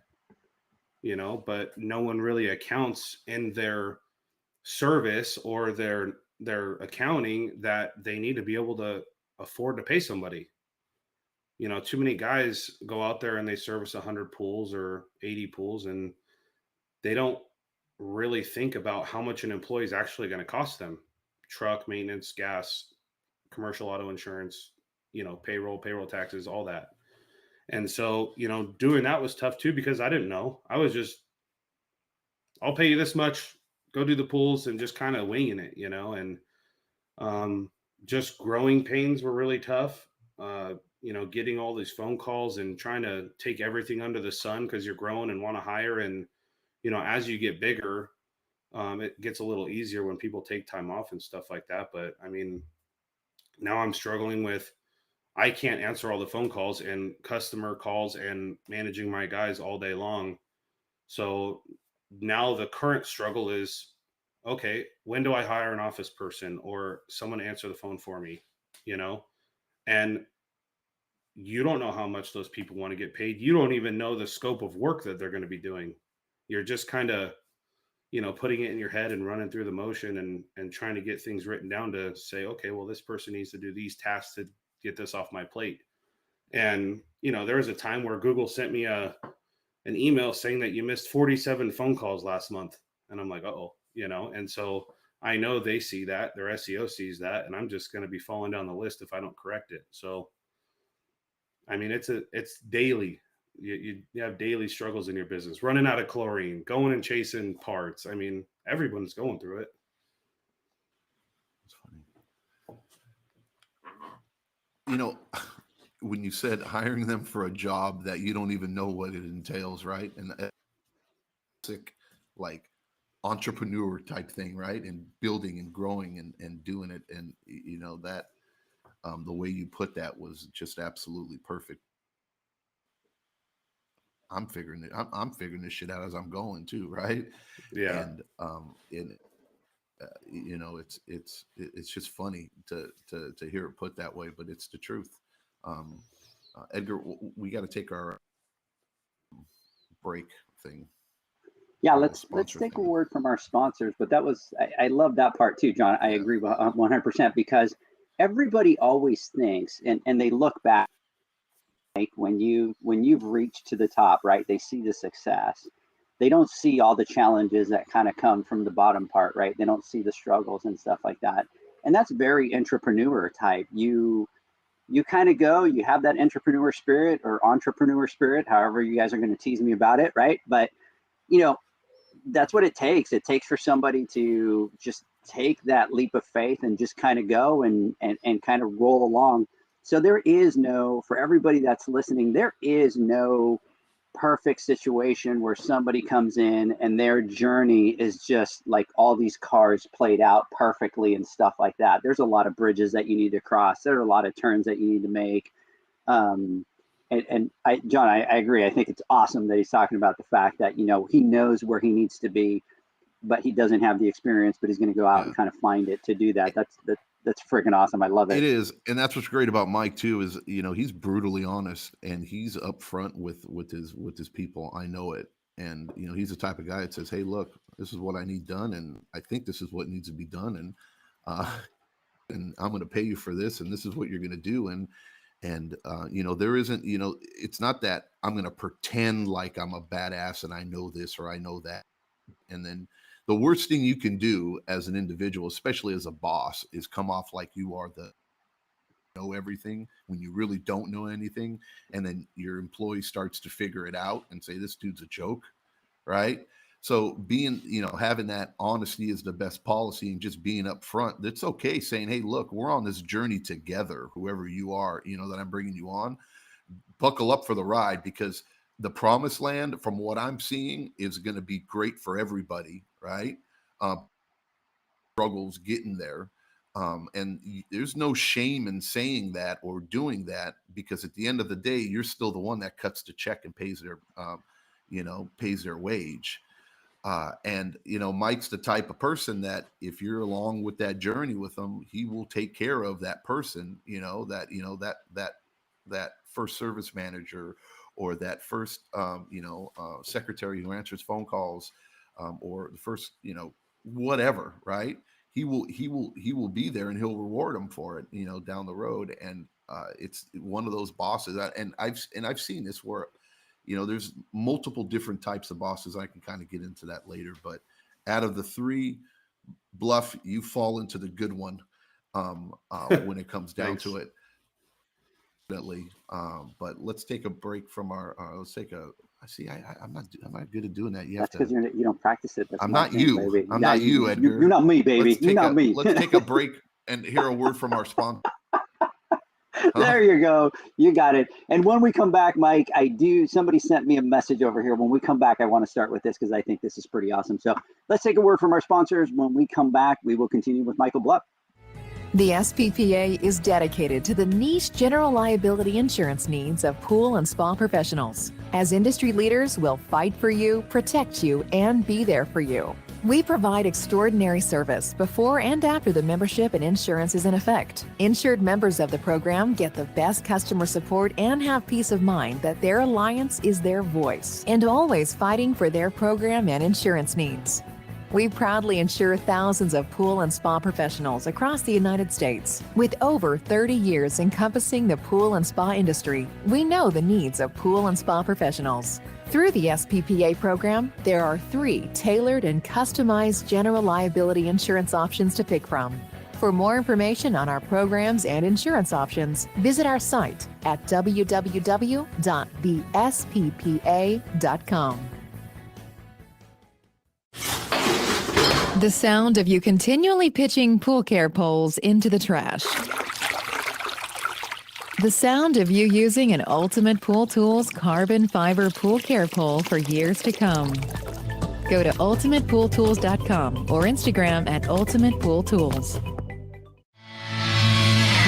but no one really accounts in their service or their accounting that they need to be able to afford to pay somebody. Too many guys go out there and they service 100 pools or 80 pools, and they don't really think about how much an employee is actually going to cost them: truck maintenance, gas, commercial auto insurance, payroll taxes, all that. And so, doing that was tough too, because I didn't know. I was just, I'll pay you this much, go do the pools, and just kind of winging it, and just growing pains were really tough. Getting all these phone calls and trying to take everything under the sun because you're growing and want to hire. And, as you get bigger, it gets a little easier when people take time off and stuff like that. But I mean, now I'm struggling with, I can't answer all the phone calls and customer calls and managing my guys all day long. So now the current struggle is, okay, when do I hire an office person or someone to answer the phone for me? And you don't know how much those people want to get paid. You don't even know the scope of work that they're going to be doing. You're just kind of putting it in your head and running through the motion and trying to get things written down to say, okay, well, this person needs to do these tasks to get this off my plate. And, there was a time where Google sent me an email saying that you missed 47 phone calls last month. And I'm like, and so I know they see that, their SEO sees that, and I'm just going to be falling down the list if I don't correct it. So, I mean, it's daily. You have daily struggles in your business, running out of chlorine, going and chasing parts. I mean, everyone's going through it. It's funny. When you said hiring them for a job that you don't even know what it entails, right? And like entrepreneur type thing, right? And building and growing and doing it. And, that the way you put that was just absolutely perfect. I'm figuring this shit out as I'm going too, right? Yeah. And it's just funny to hear it put that way, but it's the truth. Edgar, we got to take our break thing. Yeah, let's take a word from our sponsors. But I love that part too, John. I agree 100% because everybody always thinks and they look back. Like when you've reached to the top, right? They see the success. They don't see all the challenges that kind of come from the bottom part, right? They don't see the struggles and stuff like that. And that's very entrepreneur type. You kind of go, you have that entrepreneur spirit or entrepreneur spirit, however you guys are going to tease me about it, right? But that's what it takes. It takes for somebody to just take that leap of faith and just kind of go and kind of roll along. So there is for everybody that's listening, there is no perfect situation where somebody comes in and their journey is just like all these cards played out perfectly and stuff like that. There's a lot of bridges that you need to cross. There are a lot of turns that you need to make. John, I agree. I think it's awesome that he's talking about the fact that, he knows where he needs to be, but he doesn't have the experience, but he's going to go out and kind of find it to do that. That's freaking awesome. I love it. It is. And that's what's great about Mike too, is, he's brutally honest and he's upfront with his people. I know it. And, he's the type of guy that says, hey, look, this is what I need done. And I think this is what needs to be done. And I'm going to pay you for this. And this is what you're going to do. And there isn't, it's not that I'm going to pretend like I'm a badass and I know this or I know that. And then the worst thing you can do as an individual, especially as a boss, is come off like you are know everything when you really don't know anything. And then your employee starts to figure it out and say, this dude's a joke. Right. So being, having that honesty is the best policy, and just being upfront. That's okay. Saying, hey, look, we're on this journey together, whoever you are, that I'm bringing you on. Buckle up for the ride, because the promised land, from what I'm seeing, is going to be great for everybody, right? Struggles getting there. And there's no shame in saying that or doing that, because at the end of the day, you're still the one that cuts the check and pays their wage. And Mike's the type of person that if you're along with that journey with him, he will take care of that person, that first service manager, or that first, secretary who answers phone calls, or the first, whatever, right? He will be there, and he'll reward them for it, down the road. And it's one of those bosses and I've seen this where, there's multiple different types of bosses. I can kind of get into that later, but out of the three, Bluff, you fall into the good one when it comes down to it. But let's take a break from our. I'm not good at doing that. That's because you don't practice it. I'm not you. Baby. I'm not you, Edgar. You're not me, baby. You're not me. Let's take a break and hear a word from our sponsor. There you go. You got it. And when we come back, Mike, somebody sent me a message over here. When we come back, I want to start with this because I think this is pretty awesome. So let's take a word from our sponsors. When we come back, we will continue with Michael Bluff. The SPPA is dedicated to the niche general liability insurance needs of pool and spa professionals. As industry leaders, we'll fight for you, protect you, and be there for you. We provide extraordinary service before and after the membership and insurance is in effect. Insured members of the program get the best customer support and have peace of mind that their alliance is their voice and always fighting for their program and insurance needs. We proudly insure thousands of pool and spa professionals across the United States. With over 30 years encompassing the pool and spa industry, we know the needs of pool and spa professionals. Through the SPPA program, there are 3 tailored and customized general liability insurance options to pick from. For more information on our programs and insurance options, visit our site at www.thesppa.com. The sound of you continually pitching pool care poles into the trash. The sound of you using an Ultimate Pool Tools carbon fiber pool care pole for years to come. Go to ultimatepooltools.com or Instagram at Ultimate Pool Tools.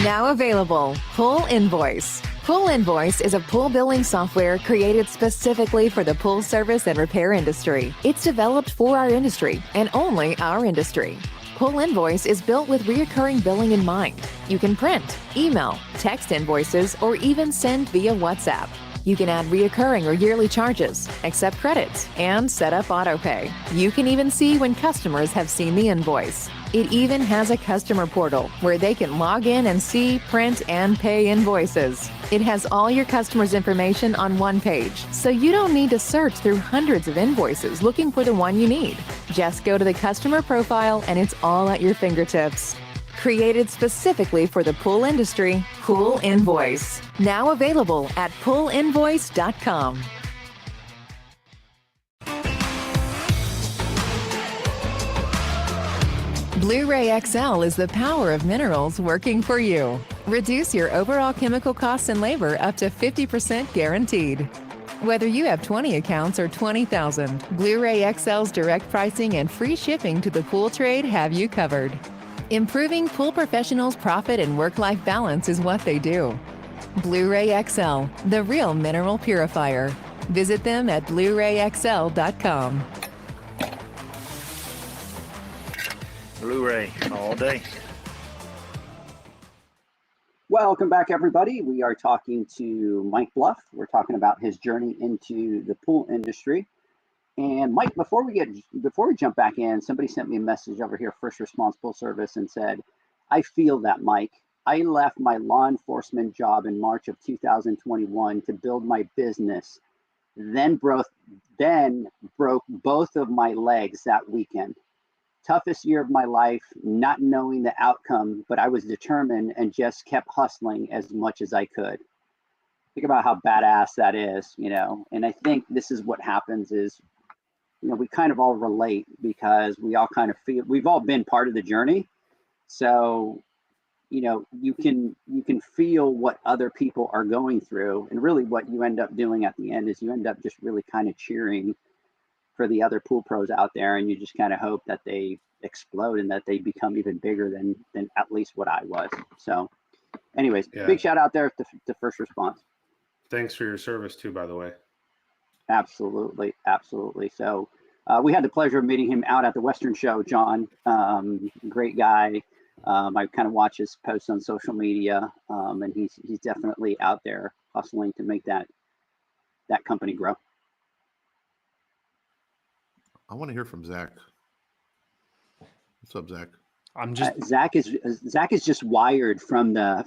Now available, Pool Invoice. Pool Invoice is a pool billing software created specifically for the pool service and repair industry. It's developed for our industry and only our industry. Pool Invoice is built with recurring billing in mind. You can print, email, text invoices, or even send via WhatsApp. You can add recurring or yearly charges, accept credits, and set up autopay. You can even see when customers have seen the invoice. It even has a customer portal where they can log in and see, print, and pay invoices. It has all your customers' information on one page, so you don't need to search through hundreds of invoices looking for the one you need. Just go to the customer profile and it's all at your fingertips. Created specifically for the pool industry, Pool Invoice. Now available at poolinvoice.com. Blu-ray XL is the power of minerals working for you. Reduce your overall chemical costs and labor up to 50% guaranteed. Whether you have 20 accounts or 20,000, Blu-ray XL's direct pricing and free shipping to the pool trade have you covered. Improving pool professionals' profit and work-life balance is what they do. Blu-ray XL, the real mineral purifier. Visit them at BluRayXL.com. Blu-ray all day. Welcome back, everybody. We are talking to Mike Bluff. We're talking about his journey into the pool industry. And Mike, before we jump back in, somebody sent me a message over here, First Response Pool Service, and said, "I feel that, Mike. I left my law enforcement job in March of 2021 to build my business. Then broke both of my legs that weekend. Toughest year of my life, not knowing the outcome, but I was determined and just kept hustling as much as I could." Think about how badass that is, and I think this is what happens is, we kind of all relate because we all kind of feel, we've all been part of the journey. So, you can feel what other people are going through, and really what you end up doing at the end is you end up just really kind of cheering for the other pool pros out there, and you just kind of hope that they explode and that they become even bigger than at least what I was. So anyways, Yeah. Big shout out there to First Response. Thanks for your service too, by the way. Absolutely. So we had the pleasure of meeting him out at the Western Show, John. Great guy. I kind of watch his posts on social media, and he's definitely out there hustling to make that company grow. I want to hear from Zach. What's up, Zach? I'm just Zach is just wired from the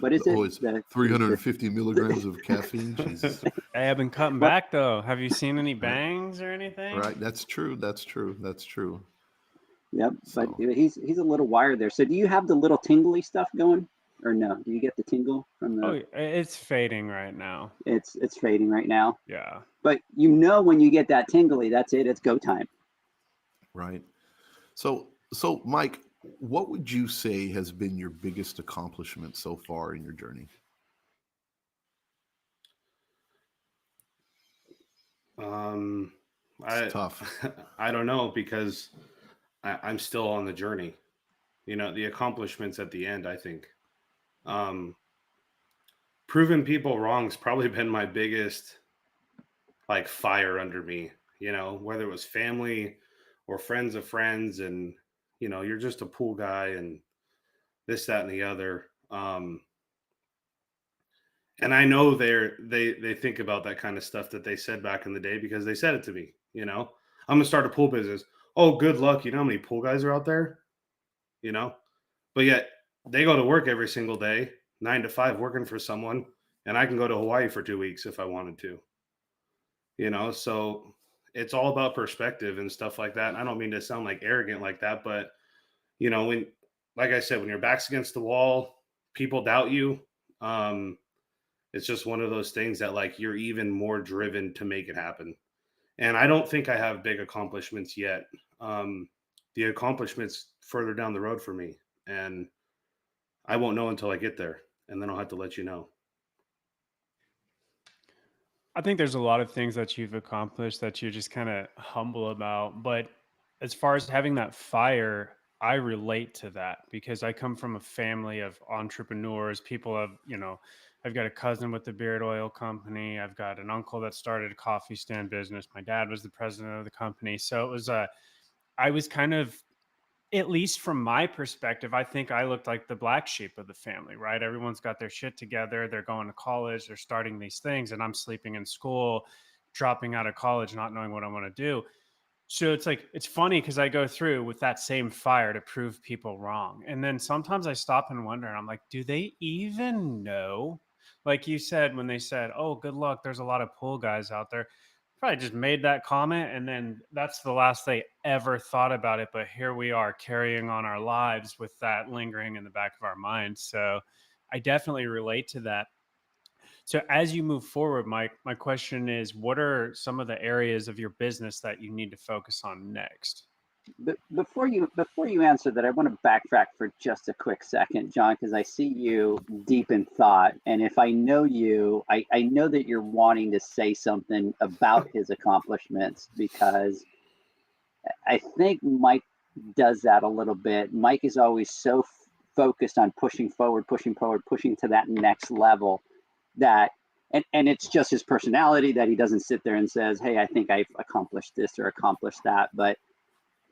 what is it? Oh, it's 350 milligrams of caffeine. Jesus. Hey, I've been cutting back though. Have you seen any bangs or anything? Right. That's true. Yep. So. But he's a little wired there. So do you have the little tingly stuff going, or no? Do you get the tingle from the? Oh, it's fading right now. It's fading right now. Yeah. But when you get that tingly, that's it. It's go time. Right. So Mike, what would you say has been your biggest accomplishment so far in your journey? It's tough. I don't know, because I'm still on the journey. The accomplishments at the end, I think. Proving people wrong's probably been my biggest fire under me, whether it was family or friends of friends, and you're just a pool guy and this, that, and the other. And I know they think about that kind of stuff that they said back in the day, because they said it to me. I'm gonna start a pool business. oh, good luck. You know how many pool guys are out there? You know, but yet they go to work every single day, 9 to 5, working for someone, and I can go to Hawaii for 2 weeks if I wanted to. So it's all about perspective and stuff like that. And I don't mean to sound like arrogant like that, but when, like I said, when your back's against the wall, people doubt you. Um, it's just one of those things that like you're even more driven to make it happen. And I don't think I have big accomplishments yet. Um, the accomplishments further down the road for me, and I won't know until I get there, and then I'll have to let you know. I think there's a lot of things that you've accomplished that you're just kind of humble about. But as far as having that fire, I relate to that because I come from a family of entrepreneurs. People have, I've got a cousin with the beard oil company. I've got an uncle that started a coffee stand business. My dad was the president of the company. So I was kind of, at least from my perspective, I think I looked like the black sheep of the family, right? Everyone's got their shit together. They're going to college, they're starting these things, and I'm sleeping in school, dropping out of college, not knowing what I want to do. So it's like, it's funny because I go through with that same fire to prove people wrong. And then sometimes I stop and wonder, and I'm like, do they even know? Like you said, when they said, oh, good luck, there's a lot of pool guys out there, probably just made that comment and then that's the last they ever thought about it. But here we are carrying on our lives with that lingering in the back of our minds. So I definitely relate to that. So as you move forward, Mike, my question is, what are some of the areas of your business that you need to focus on next? But before you answer that, I want to backtrack for just a quick second, John, because I see you deep in thought. And if I know you, I know that you're wanting to say something about his accomplishments because I think Mike does that a little bit. Mike is always so focused on pushing forward, pushing to that next level that, and it's just his personality that he doesn't sit there and says, hey, I think I've accomplished this or accomplished that. But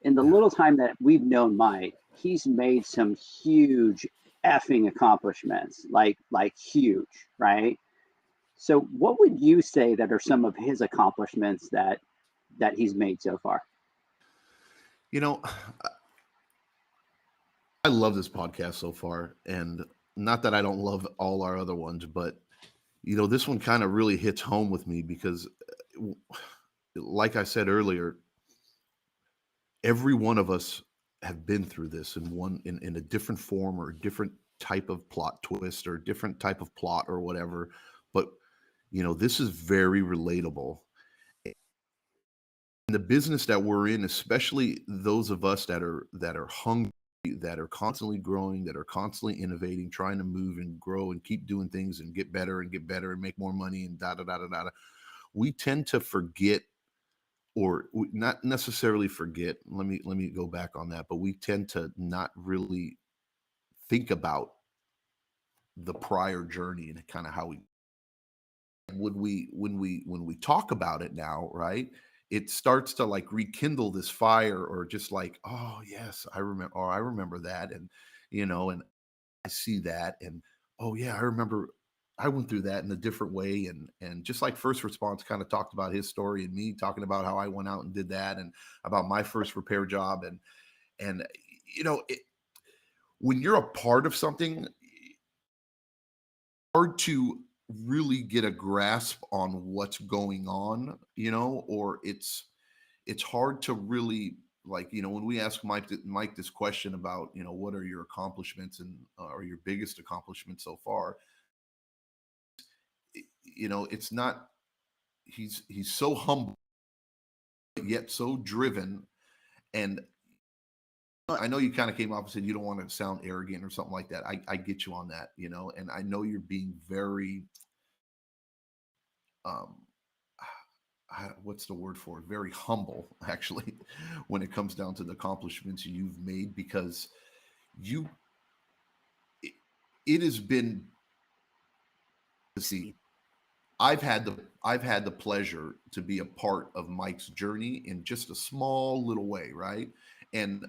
in the little time that we've known Mike, he's made some huge effing accomplishments, like huge, right? So what would you say that are some of his accomplishments that he's made so far? You know, I love this podcast so far, and not that I don't love all our other ones, but this one kind of really hits home with me because, like I said earlier, every one of us have been through this in a different form or a different type of plot twist or a different type of plot or whatever. But this is very relatable. In the business that we're in, especially those of us that are hungry, that are constantly growing, that are constantly innovating, trying to move and grow and keep doing things and get better and make more money and da da da da da. We tend to forget, or not necessarily forget. Let me go back on that. But we tend to not really think about the prior journey and kind of how we when we talk about it now, right? It starts to like rekindle this fire, or just like, oh yes, I remember, or I remember that, and I see that, and oh yeah, I remember I went through that in a different way, and just like First Response kind of talked about his story, and me talking about how I went out and did that, and about my first repair job, and it, when you're a part of something, hard to really get a grasp on what's going on, or it's hard to really, like, when we ask Mike this question about, what are your accomplishments and or your biggest accomplishments so far, it's not, he's so humble yet so driven. And I know you kind of came off and said you don't want to sound arrogant or something like that. I get you on that, and I know you're being very um what's the word for it? Very humble, actually, when it comes down to the accomplishments you've made, because you it, it has been, see, I've had the pleasure to be a part of Mike's journey in just a small little way, right? And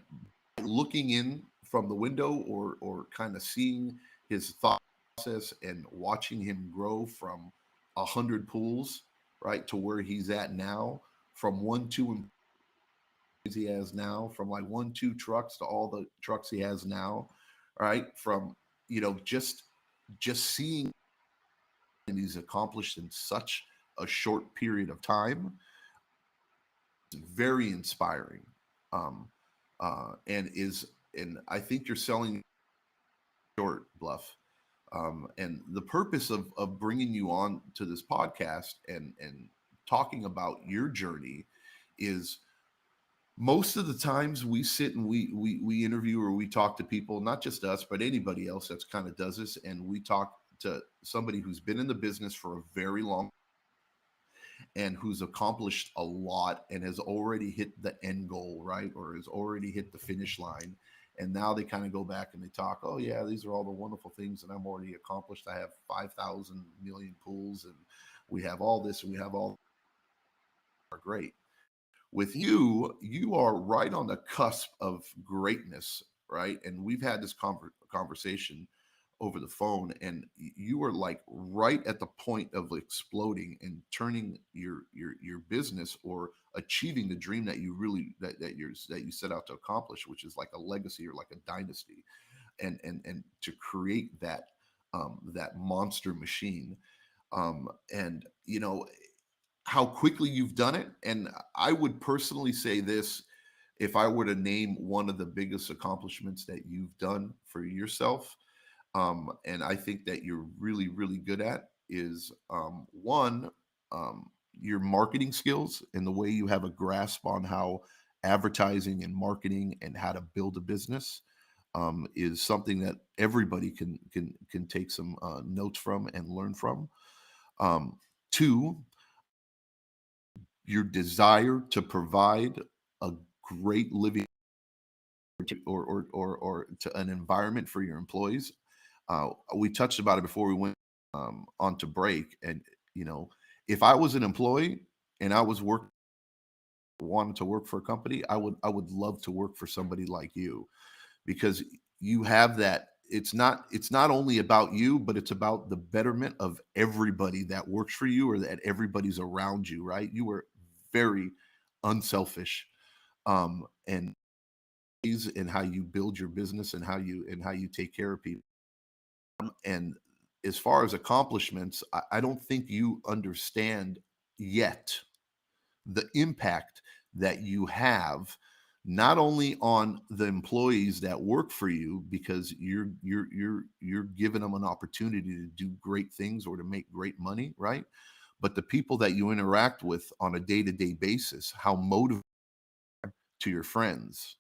looking in from the window, or kind of seeing his thought process and watching him grow from 100 pools, right, to where he's at now, from one, two, and he has now, from like 1-2 trucks to all the trucks he has now, right? From, just seeing and he's accomplished in such a short period of time. It's very inspiring. And I think you're selling short, Bluff. And the purpose of bringing you on to this podcast and talking about your journey is, most of the times we sit and we interview or we talk to people, not just us, but anybody else that's kind of does this. And we talk to somebody who's been in the business for a very long and who's accomplished a lot and has already hit the end goal, right? Or has already hit the finish line. And now they kind of go back and they talk, oh yeah, these are all the wonderful things that I'm already accomplished. I have 5,000 million pools and we have all this and we have all are great. With you, you are right on the cusp of greatness, right? And we've had this conversation over the phone, and you are like right at the point of exploding and turning your business or achieving the dream that you really that you set out to accomplish, which is like a legacy or like a dynasty, and to create that that monster machine, and how quickly you've done it. And I would personally say this, if I were to name one of the biggest accomplishments that you've done for yourself, and I think that you're really, really good at, is one, your marketing skills and the way you have a grasp on how advertising and marketing and how to build a business is something that everybody can take some notes from and learn from. Two, your desire to provide a great living or to an environment for your employees. We touched about it before we went on to break. And, if I was an employee and I was wanted to work for a company, I would love to work for somebody like you, because you have that. It's not only about you, but it's about the betterment of everybody that works for you or that everybody's around you, right? You are very unselfish, and in how you build your business and how you take care of people. And as far as accomplishments, I don't think you understand yet the impact that you have, not only on the employees that work for you, because you're giving them an opportunity to do great things or to make great money, right? But the people that you interact with on a day-to-day basis, how motivated to your friends,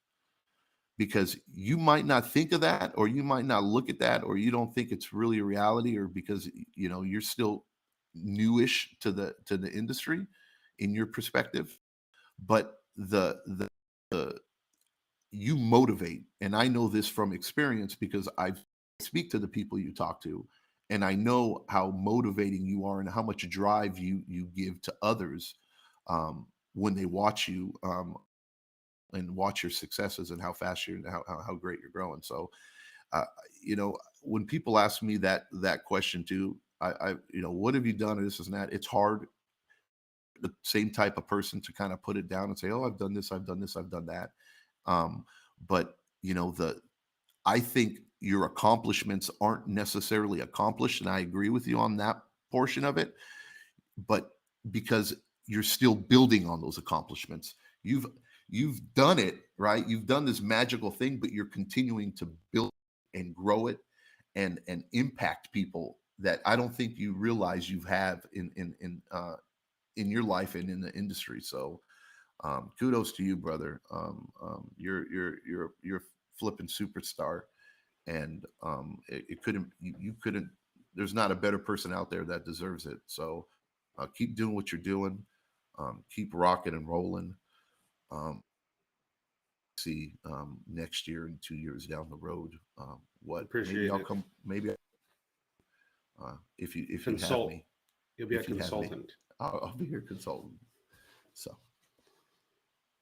because you might not think of that, or you might not look at that, or you don't think it's really a reality, or because you're still newish to the industry in your perspective. But the you motivate, and I know this from experience because I speak to the people you talk to, and I know how motivating you are and how much drive you give to others when they watch you. And watch your successes and how fast you're how great you're growing. So when people ask me that question too, I what have you done, or this and that, it's hard, the same type of person to kind of put it down and say, oh, I've done this, I've done this, I've done that. But I think your accomplishments aren't necessarily accomplished, and I agree with you on that portion of it, but because you're still building on those accomplishments. You've done it, right? You've done this magical thing, but you're continuing to build and grow it and impact people that I don't think you realize you have in your life and in the industry. So kudos to you, brother. You're flipping superstar, and it couldn't you couldn't. There's not a better person out there that deserves it. So keep doing what you're doing. Keep rocking and rolling. See next year and 2 years down the road what Appreciate maybe I'll it. come, maybe if you Consult. have me. You'll be a If you have me, consultant. I'll be your consultant. So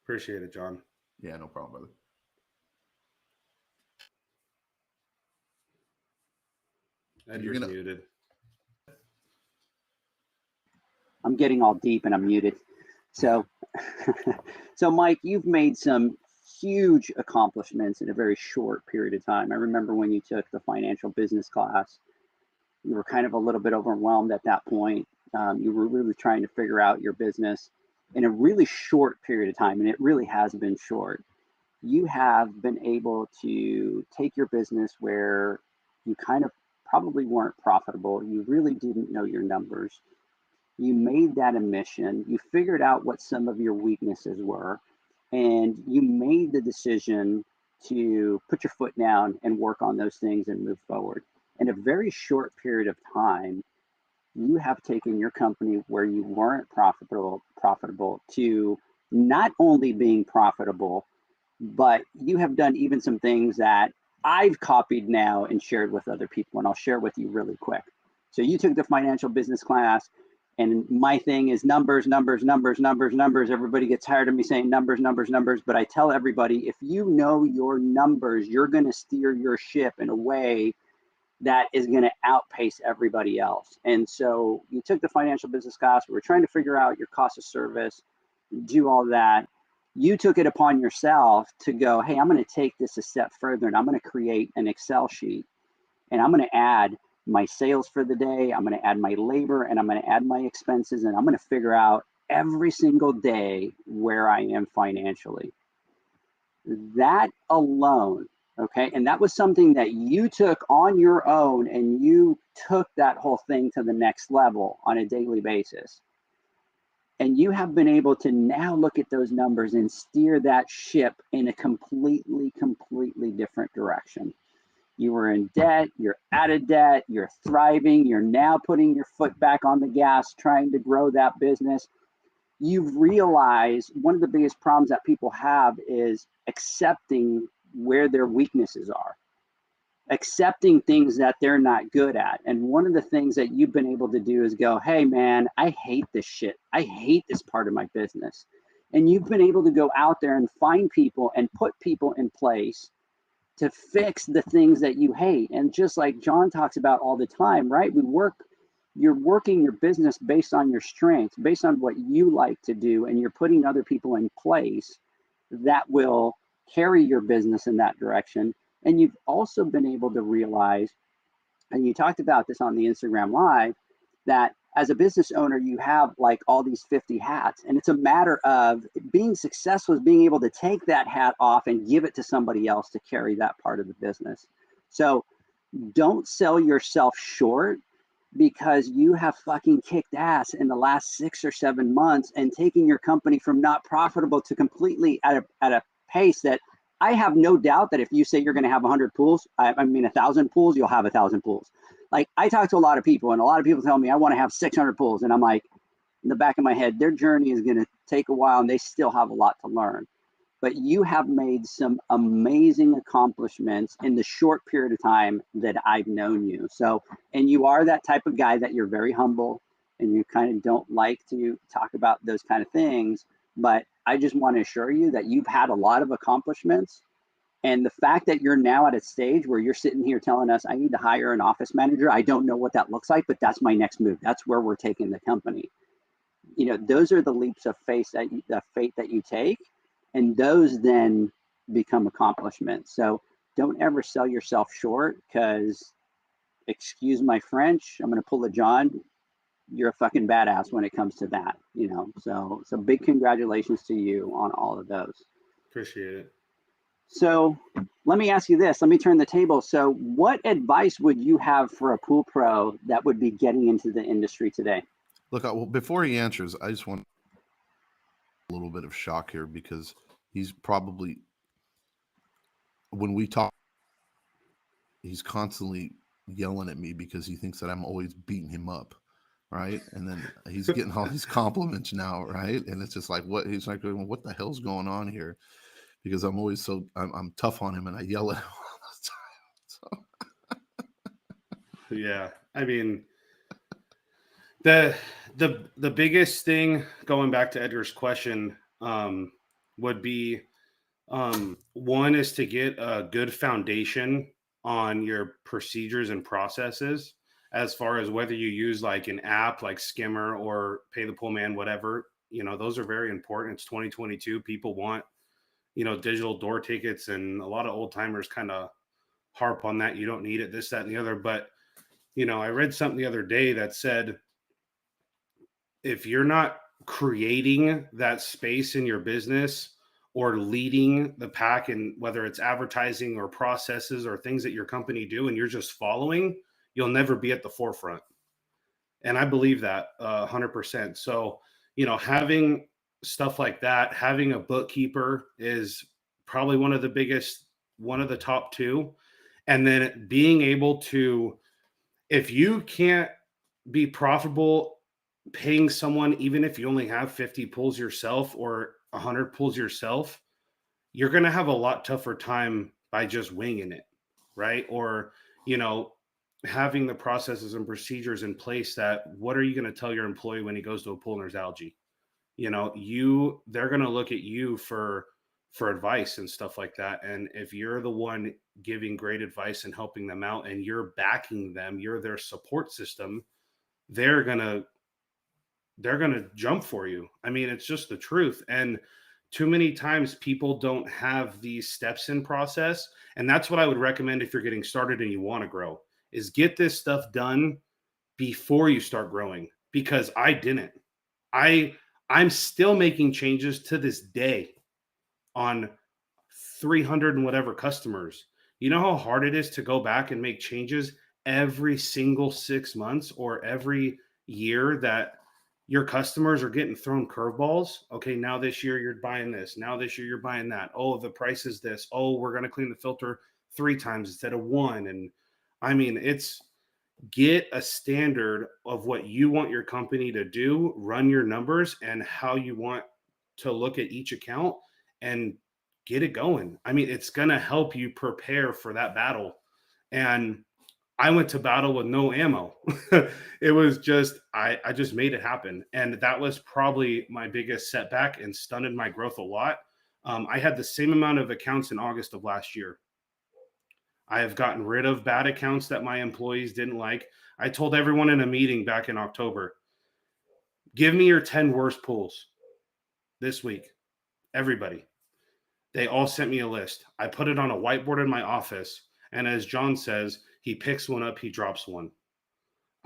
Appreciate it, John. yeah, no problem, brother. Edgar's muted. I'm getting all deep and I'm muted. So So, Mike, you've made some huge accomplishments in a very short period of time. I remember when you took the financial business class, you were kind of a little bit overwhelmed at that point. You were really trying to figure out your business in a really short period of time, and it really has been short. You have been able to take your business where you kind of probably weren't profitable. You really didn't know your numbers. You made that a mission. You figured out what some of your weaknesses were, and you made the decision to put your foot down and work on those things and move forward. In a very short period of time, you have taken your company where you weren't profitable to not only being profitable, but you have done even some things that I've copied now and shared with other people, and I'll share with you really quick. So you took the financial business class, and my thing is numbers, numbers, numbers, numbers, numbers. Everybody gets tired of me saying numbers, numbers, numbers, but I tell everybody, if you know your numbers, you're going to steer your ship in a way that is going to outpace everybody else. And so you took the financial business class. We were trying to figure out your cost of service, do all that. You took it upon yourself to go, hey, I'm going to take this a step further, and I'm going to create an Excel sheet, and I'm going to add my sales for the day. I'm going to add my labor, and I'm going to add my expenses, and I'm going to figure out every single day where I am financially. That alone, okay, and that was something that you took on your own, and you took that whole thing to the next level on a daily basis. And you have been able to now look at those numbers and steer that ship in a completely different direction. You were in debt, you're out of debt, you're thriving, you're now putting your foot back on the gas, trying to grow that business. You've realized one of the biggest problems that people have is accepting where their weaknesses are, accepting things that they're not good at. And one of the things that you've been able to do is go, hey man, I hate this shit. I hate this part of my business. And you've been able to go out there and find people and put people in place to fix the things that you hate. And just like John talks about all the time, right? You're working your business based on your strengths, based on what you like to do, and you're putting other people in place that will carry your business in that direction. And you've also been able to realize, and you talked about this on the Instagram Live, that as a business owner, you have like all these 50 hats, and it's a matter of being successful is being able to take that hat off and give it to somebody else to carry that part of the business. So don't sell yourself short, because you have fucking kicked ass in the last 6 or 7 months and taking your company from not profitable to completely at a pace that I have no doubt that if you say you're going to have 100 pools, I mean 1,000 pools, you'll have 1,000 pools. Like, I talk to a lot of people, and a lot of people tell me I want to have 600 pools, and I'm like, in the back of my head, their journey is going to take a while, and they still have a lot to learn. But you have made some amazing accomplishments in the short period of time that I've known you. So, and you are that type of guy that you're very humble, and you kind of don't like to talk about those kind of things. But I just want to assure you that you've had a lot of accomplishments. And the fact that you're now at a stage where you're sitting here telling us, I need to hire an office manager. I don't know what that looks like, but that's my next move. That's where we're taking the company. You know, those are the leaps of faith that you take. And those then become accomplishments. So don't ever sell yourself short, because, excuse my French, I'm going to pull a John, you're a fucking badass when it comes to that, you know. So big congratulations to you on all of those. Appreciate it. So let me ask you this. Let me turn the table. So what advice would you have for a pool pro that would be getting into the industry today? Look, well, before he answers, I just want a little bit of shock here, because he's probably, when we talk, he's constantly yelling at me because he thinks that I'm always beating him up, right? And then he's getting all these compliments now, right? And it's just like, what? He's like, what the hell's going on here? Because I'm always I'm tough on him, and I yell at him all the time. So. Yeah, I mean, the biggest thing, going back to Edgar's question, would be, one is to get a good foundation on your procedures and processes, as far as whether you use like an app like Skimmer or Pay the Pool Man, whatever. those are very important. It's 2022. People want, digital door tickets, and a lot of old timers kind of harp on that. You don't need it, this, that, and the other. But, I read something the other day that said, if you're not creating that space in your business or leading the pack, and whether it's advertising or processes or things that your company do, and you're just following, you'll never be at the forefront. And I believe that 100%. So, having stuff like that, having a bookkeeper is probably one of the top two. And then being able to, if you can't be profitable paying someone, even if you only have 50 pulls yourself or 100 pulls yourself, you're going to have a lot tougher time by just winging it, right? Or, having the processes and procedures in place that, what are you going to tell your employee when he goes to a pool and there's algae? They're going to look at you for advice and stuff like that. And if you're the one giving great advice and helping them out, and you're backing them, you're their support system, they're going to jump for you. I mean, it's just the truth. And too many times people don't have these steps in process. And that's what I would recommend if you're getting started and you want to grow, is get this stuff done before you start growing. Because I didn't. I'm still making changes to this day on 300 and whatever customers. You know how hard it is to go back and make changes every single 6 months or every year that your customers are getting thrown curveballs. Okay, now this year you're buying this. Now this year you're buying that. Oh, the price is this. Oh, we're going to clean the filter 3 times instead of 1. And I mean, get a standard of what you want your company to do, run your numbers, and how you want to look at each account, and get it going. I mean, it's going to help you prepare for that battle. And I went to battle with no ammo. It was just, I just made it happen. And that was probably my biggest setback and stunted my growth a lot. I had the same amount of accounts in August of last year. I have gotten rid of bad accounts that my employees didn't like. I told everyone in a meeting back in October, give me your 10 worst pulls this week. Everybody. They all sent me a list. I put it on a whiteboard in my office. And as John says, he picks one up, he drops one.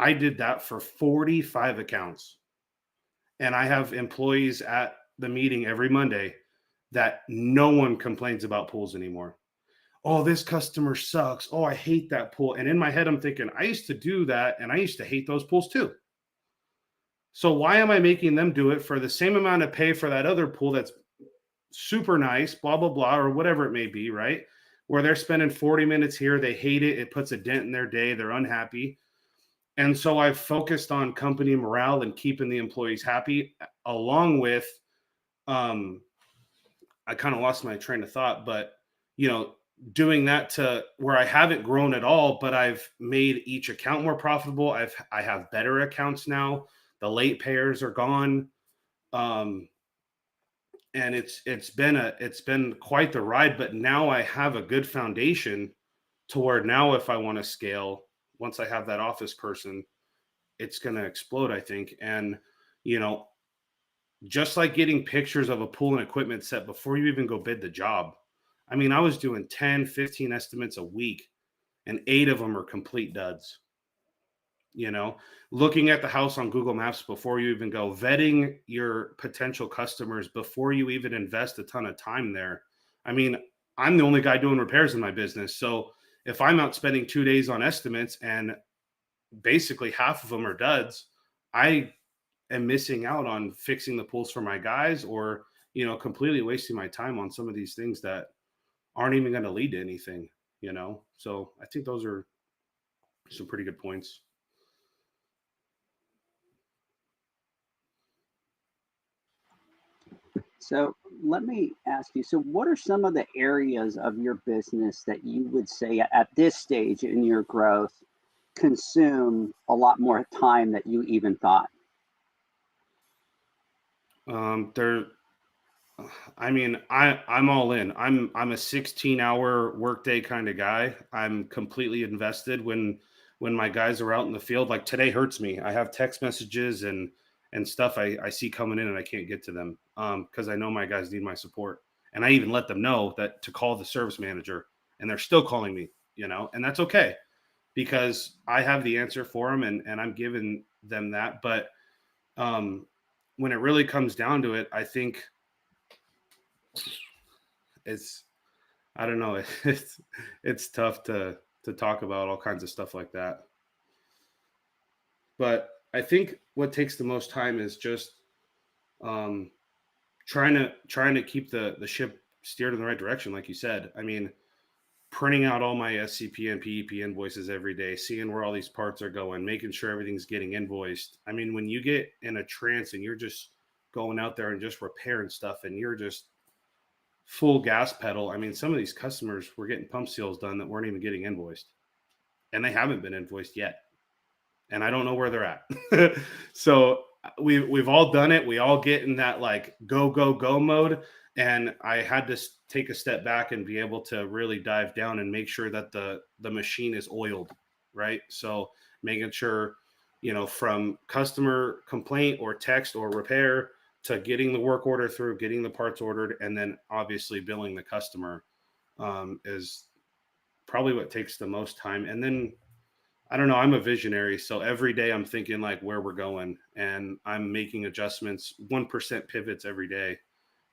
I did that for 45 accounts. And I have employees at the meeting every Monday that no one complains about pulls anymore. Oh, this customer sucks. Oh, I hate that pool. And in my head, I'm thinking, I used to do that, and I used to hate those pools too. So why am I making them do it for the same amount of pay for that other pool that's super nice, blah, blah, blah, or whatever it may be, right? Where they're spending 40 minutes here, they hate it, it puts a dent in their day, they're unhappy. And so I've focused on company morale and keeping the employees happy, along with, I kind of lost my train of thought, but, doing that to where I haven't grown at all, but I've made each account more profitable. I have better accounts now. The late payers are gone. And it's been quite the ride, but now I have a good foundation to where now, if I want to scale, once I have that office person, it's going to explode, I think. And, just like getting pictures of a pool and equipment set before you even go bid the job. I mean, I was doing 10, 15 estimates a week, and 8 of them are complete duds. Looking at the house on Google Maps before you even go, vetting your potential customers before you even invest a ton of time there. I mean, I'm the only guy doing repairs in my business. So if I'm out spending 2 days on estimates and basically half of them are duds, I am missing out on fixing the pools for my guys, or, completely wasting my time on some of these things that aren't even going to lead to anything, So I think those are some pretty good points. So let me ask you, so what are some of the areas of your business that you would say at this stage in your growth consume a lot more time than you even thought? I'm all in. I'm a 16-hour workday kind of guy. I'm completely invested when my guys are out in the field. Like today hurts me. I have text messages and and stuff I see coming in and I can't get to them because I know my guys need my support. And I even let them know that to call the service manager, and they're still calling me, and that's okay because I have the answer for them and I'm giving them that. But when it really comes down to it, I think I don't know, it's tough to talk about all kinds of stuff like that. But I think what takes the most time is just trying to keep the ship steered in the right direction, like you said. I mean, printing out all my SCP and PEP invoices every day, seeing where all these parts are going, making sure everything's getting invoiced. I mean, when you get in a trance and you're just going out there and just repairing stuff and you're just full gas pedal. I mean, some of these customers were getting pump seals done that weren't even getting invoiced, and they haven't been invoiced yet. And I don't know where they're at. So we've all done it. We all get in that like go, go, go mode. And I had to take a step back and be able to really dive down and make sure that the machine is oiled, right? So making sure, from customer complaint or text or repair to getting the work order through, getting the parts ordered, and then obviously billing the customer is probably what takes the most time. And then, I don't know, I'm a visionary. So every day I'm thinking like where we're going, and I'm making adjustments, 1% pivots every day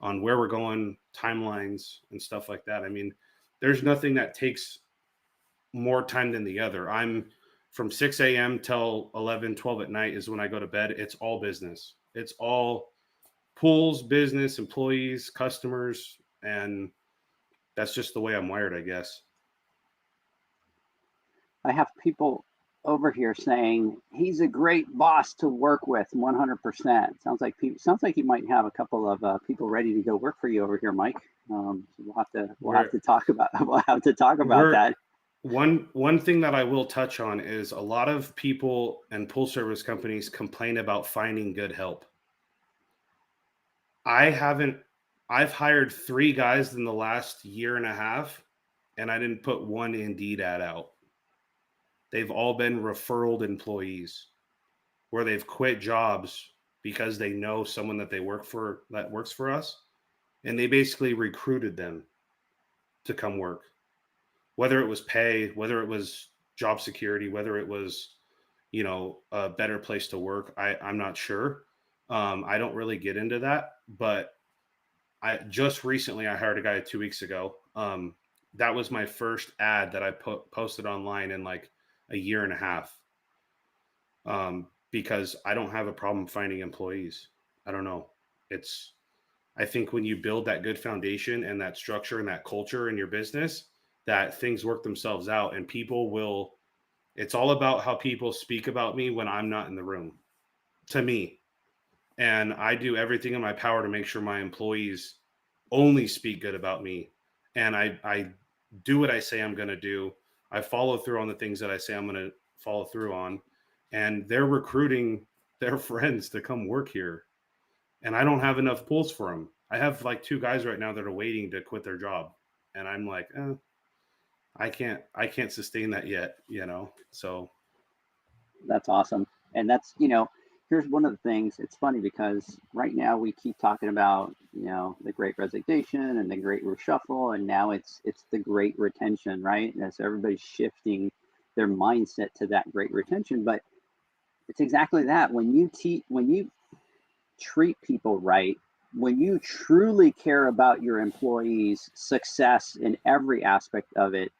on where we're going, timelines and stuff like that. I mean, there's nothing that takes more time than the other. I'm from 6 a.m. till 11, 12 at night is when I go to bed. It's all business. It's all pools, business, employees, customers. And that's just the way I'm wired, I guess. I have people over here saying he's a great boss to work with. 100%. Sounds like you might have a couple of people ready to go work for you over here, Mike. So we'll have to talk about that. One thing that I will touch on is a lot of people and pool service companies complain about finding good help. I've hired 3 guys in the last year and a half, and I didn't put one Indeed ad out. They've all been referred employees where they've quit jobs because they know someone that they work for that works for us. And they basically recruited them to come work, whether it was pay, whether it was job security, whether it was, a better place to work. I'm not sure. I don't really get into that, but I just recently, I hired a guy 2 weeks ago. That was my first ad that I posted online in like a year and a half, because I don't have a problem finding employees. I don't know. I think when you build that good foundation and that structure and that culture in your business, that things work themselves out, and it's all about how people speak about me when I'm not in the room, to me. And I do everything in my power to make sure my employees only speak good about me. And I do what I say I'm going to do. I follow through on the things that I say I'm going to follow through on, and they're recruiting their friends to come work here. And I don't have enough pools for them. I have like 2 guys right now that are waiting to quit their job. And I'm like, I can't sustain that yet, so. That's awesome. And that's, here's one of the things. It's funny because right now we keep talking about, the Great Resignation and the Great Reshuffle, and now it's the Great Retention, right? And so everybody's shifting their mindset to that Great Retention, but it's exactly that. When you treat people right, when you truly care about your employees' success in every aspect of it,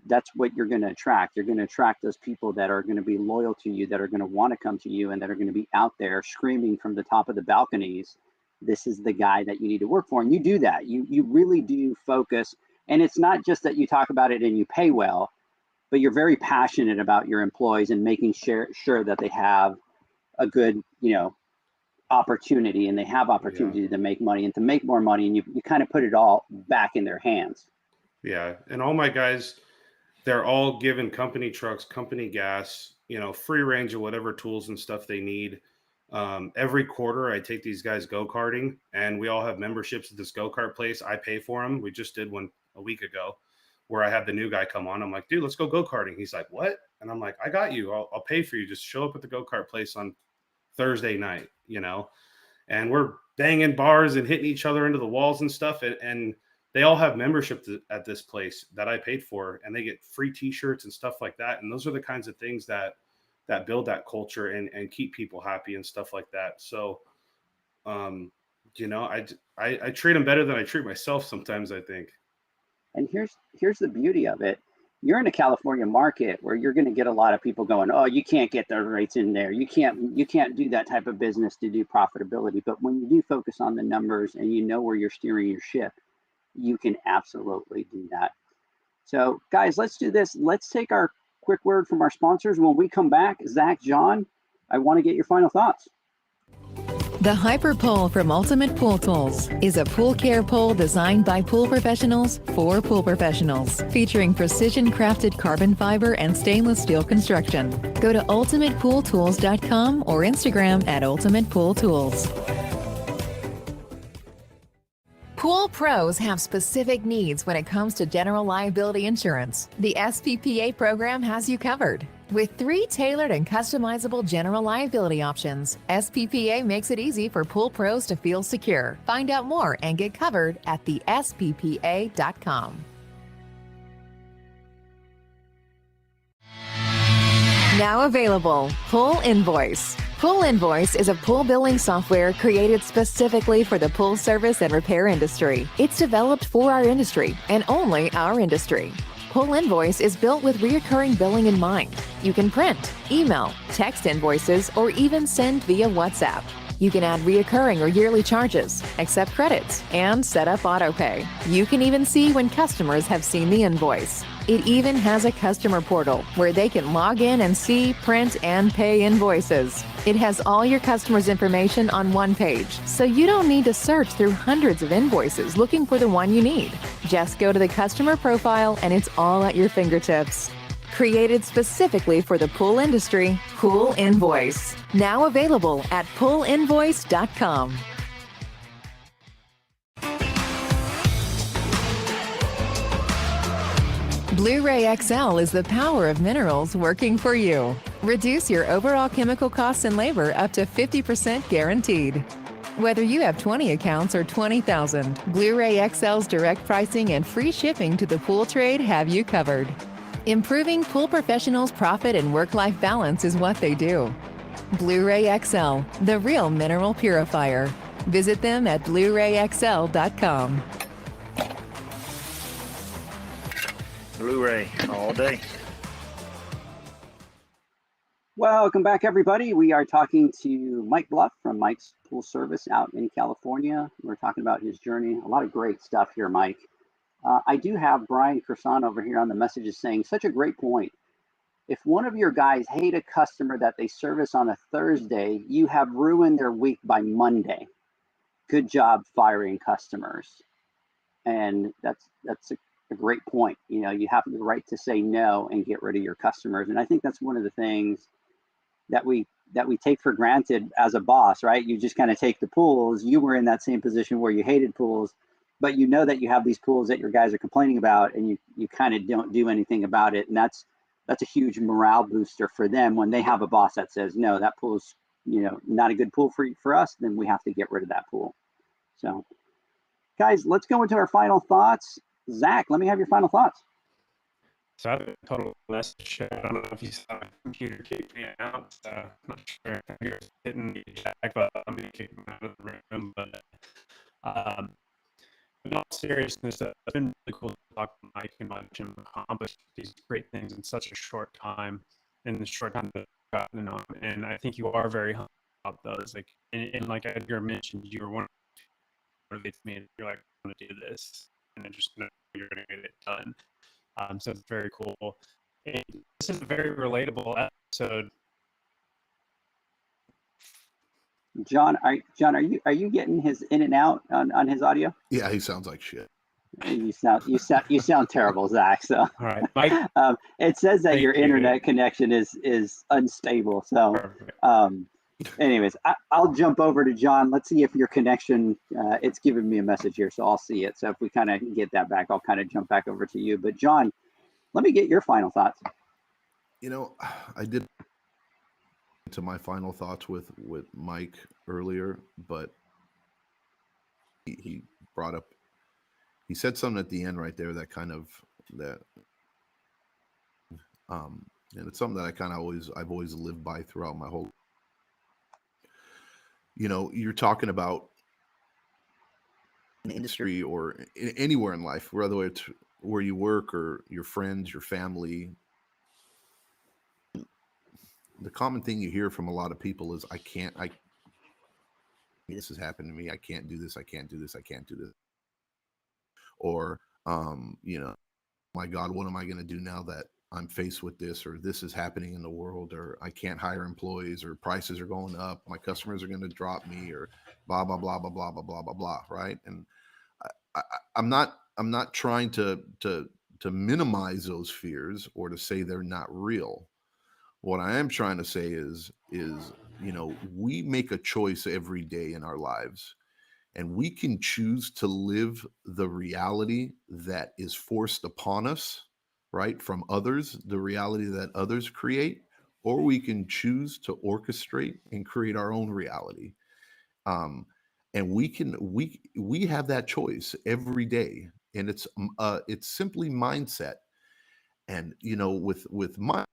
that's what you're going to attract. You're going to attract those people that are going to be loyal to you, that are going to want to come to you, and that are going to be out there screaming from the top of the balconies, this is the guy that you need to work for. And you do that. You really do focus. And it's not just that you talk about it and you pay well, but you're very passionate about your employees and making sure that they have a good, opportunity, and they have opportunity to make money and to make more money. And you kind of put it all back in their hands. Yeah. And all my guys, they're all given company trucks, company gas, free range of whatever tools and stuff they need. Every quarter I take these guys go-karting, and we all have memberships at this go-kart place. I pay for them. We just did one a week ago where I had the new guy come on. I'm like, dude, let's go go-karting. He's like, what? And I'm like, I got you. I'll pay for you. Just show up at the go-kart place on Thursday night, and we're banging bars and hitting each other into the walls and stuff. And they all have membership at this place that I paid for, and they get free t-shirts and stuff like that. And those are the kinds of things that build that culture and keep people happy and stuff like that. So, I treat them better than I treat myself sometimes, I think. And here's the beauty of it. You're in a California market where you're going to get a lot of people going, oh, you can't get the rates in there. You can't do that type of business to do profitability. But when you do focus on the numbers and you know where you're steering your ship, you can absolutely do that. So guys, let's do this. Let's take our quick word from our sponsors. When we come back, Zach, John, I want to get your final thoughts. The Hyper Pole from Ultimate Pool Tools is a pool care pole designed by pool professionals for pool professionals, featuring precision-crafted carbon fiber and stainless steel construction. Go to ultimatepooltools.com or Instagram at Ultimate Pool Tools. Pool pros have specific needs when it comes to general liability insurance. The SPPA program has you covered. With 3 tailored and customizable general liability options, SPPA makes it easy for pool pros to feel secure. Find out more and get covered at thesppa.com. Now available, Pool Invoice. Pool Invoice is a pool billing software created specifically for the pool service and repair industry. It's developed for our industry and only our industry. Pool Invoice is built with recurring billing in mind. You can print, email, text invoices, or even send via WhatsApp. You can add recurring or yearly charges, accept credits, and set up autopay. You can even see when customers have seen the invoice. It even has a customer portal where they can log in and see, print, and pay invoices. It has all your customers' information on one page, so you don't need to search through hundreds of invoices looking for the one you need. Just go to the customer profile and it's all at your fingertips. Created specifically for the pool industry, Pool Invoice. Now available at poolinvoice.com. Blu-ray XL is the power of minerals working for you. Reduce your overall chemical costs and labor up to 50% guaranteed. Whether you have 20 accounts or 20,000, Blu-ray XL's direct pricing and free shipping to the pool trade have you covered. Improving pool professionals' profit and work-life balance is what they do. Blu-ray XL, the real mineral purifier. Visit them at blu-rayxl.com. Blu-ray all day. Welcome back, everybody. We are talking to Mike Bluff from Mike's Pool Service out in California. We're talking about his journey. A lot of great stuff here, Mike. I do have Brian Kersan over here on the messages saying, such a great point. If one of your guys hate a customer that they service on a Thursday, you have ruined their week by Monday. Good job firing customers. And that's a great point. You know, you have the right to say no and get rid of your customers. And I think that's one of the things that we take for granted as a boss, right? You just kind of take the pools. You were in that same position where you hated pools, but you know that you have these pools that your guys are complaining about, and you kind of don't do anything about it. And that's a huge morale booster for them when they have a boss that says, no, that pool's, not a good pool for us, then we have to get rid of that pool. So guys, let's go into our final thoughts. Zach, let me have your final thoughts. So I have a total message. I don't know if you saw my computer kick me out. I'm not sure if you're hitting the jack, but I'm going to kick him out of the room. But in all seriousness, it's been really cool to talk to Mike and watch him accomplish these great things in such a short time, in the short time that I've gotten to know him. And I think you are very humble about those. Like, and like Edgar mentioned, you were one who motivates me, and you're like, I'm going to do this, and I'm just going to, you're going to get it done. So it's very cool. And this is a very relatable episode. John, are you getting his in and out on his audio? Yeah, he sounds like shit. You sound terrible, Zach. So all right, Mike. It says that your internet connection is unstable. So anyways, I'll jump over to John. Let's see if your connection, it's giving me a message here, so I'll see it. So if we kind of get that back, I'll kind of jump back over to you. But John, let me get your final thoughts. I did to my final thoughts with Mike earlier, but he brought up, he said something at the end right there that kind of that and it's something that I've always lived by throughout my whole, you're talking about an industry or anywhere in life, whether it's where you work or your friends, your family. The common thing you hear from a lot of people is, this has happened to me. I can't do this. I can't do this. I can't do this. Or, my God, what am I going to do now that I'm faced with this, or this is happening in the world, or I can't hire employees, or prices are going up, my customers are going to drop me, or blah, blah, blah, blah, blah, blah, blah, blah, blah. Right. And I'm not trying to minimize those fears or to say they're not real. What I am trying to say is, we make a choice every day in our lives, and we can choose to live the reality that is forced upon us, right, from others, the reality that others create, or we can choose to orchestrate and create our own reality. And we have that choice every day, and it's simply mindset. And with my,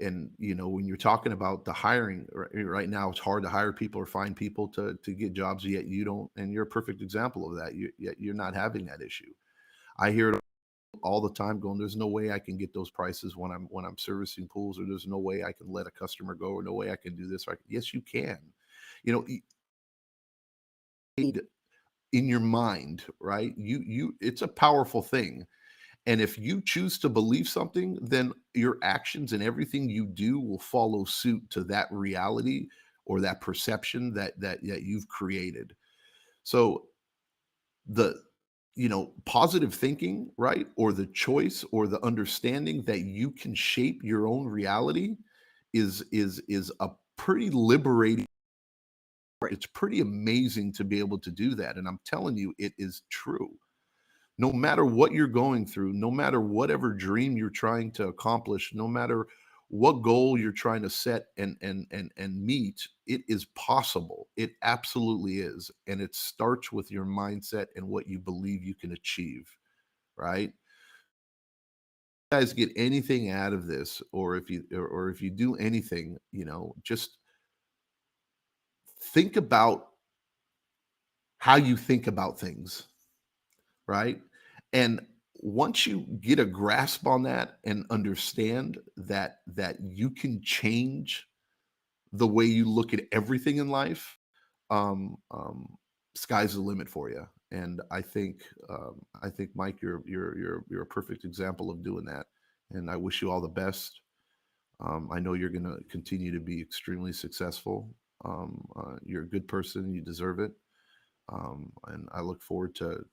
and when you're talking about the hiring right now, it's hard to hire people or find people to get jobs, yet you don't, and you're a perfect example of that. Yet you're not having that issue. I hear it all the time going, there's no way I can get those prices when I'm servicing pools, or there's no way I can let a customer go, or no way I can do this. Yes, you can. In your mind, right? It's a powerful thing. And if you choose to believe something, then your actions and everything you do will follow suit to that reality or that perception that you've created. So the positive thinking, right, or the choice or the understanding that you can shape your own reality is a pretty liberating. It's pretty amazing to be able to do that. And I'm telling you, it is true. No matter what you're going through, no matter whatever dream you're trying to accomplish, no matter what goal you're trying to set and meet, it is possible. It absolutely is. And it starts with your mindset and what you believe you can achieve, right? If you guys get anything out of this, or if you do anything, just think about how you think about things, right? And once you get a grasp on that and understand that you can change the way you look at everything in life, um, um, sky's the limit for you. And I think Mike, you're a perfect example of doing that. And I wish you all the best. I know you're going to continue to be extremely successful. You're a good person. You deserve it. And I look forward to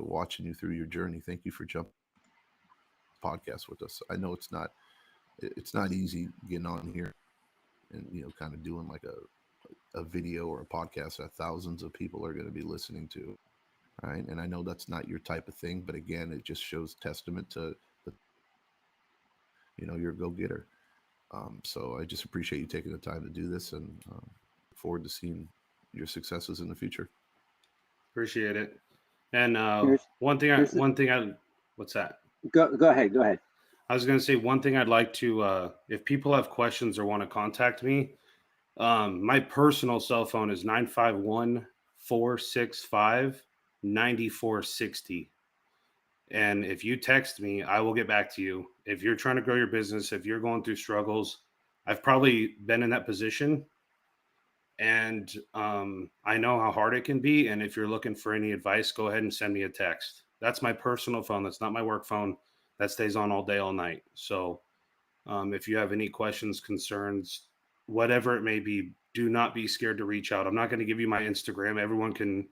watching you through your journey. Thank you for jumping on the podcast with us. I know it's not easy getting on here and kind of doing like a video or a podcast that thousands of people are going to be listening to, right? And I know that's not your type of thing, but again, it just shows testament to you're a go-getter. So I just appreciate you taking the time to do this, and look forward to seeing your successes in the future. Appreciate it. And What's that? Go ahead. I was going to say one thing I'd like to, if people have questions or want to contact me, my personal cell phone is 951-465-9460. And if you text me, I will get back to you. If you're trying to grow your business, if you're going through struggles, I've probably been in that position. And I know how hard it can be. And if you're looking for any advice, go ahead and send me a text. That's my personal phone. That's not my work phone. That stays on all day, all night. So if you have any questions, concerns, whatever it may be, do not be scared to reach out. I'm not going to give you my Instagram. Everyone can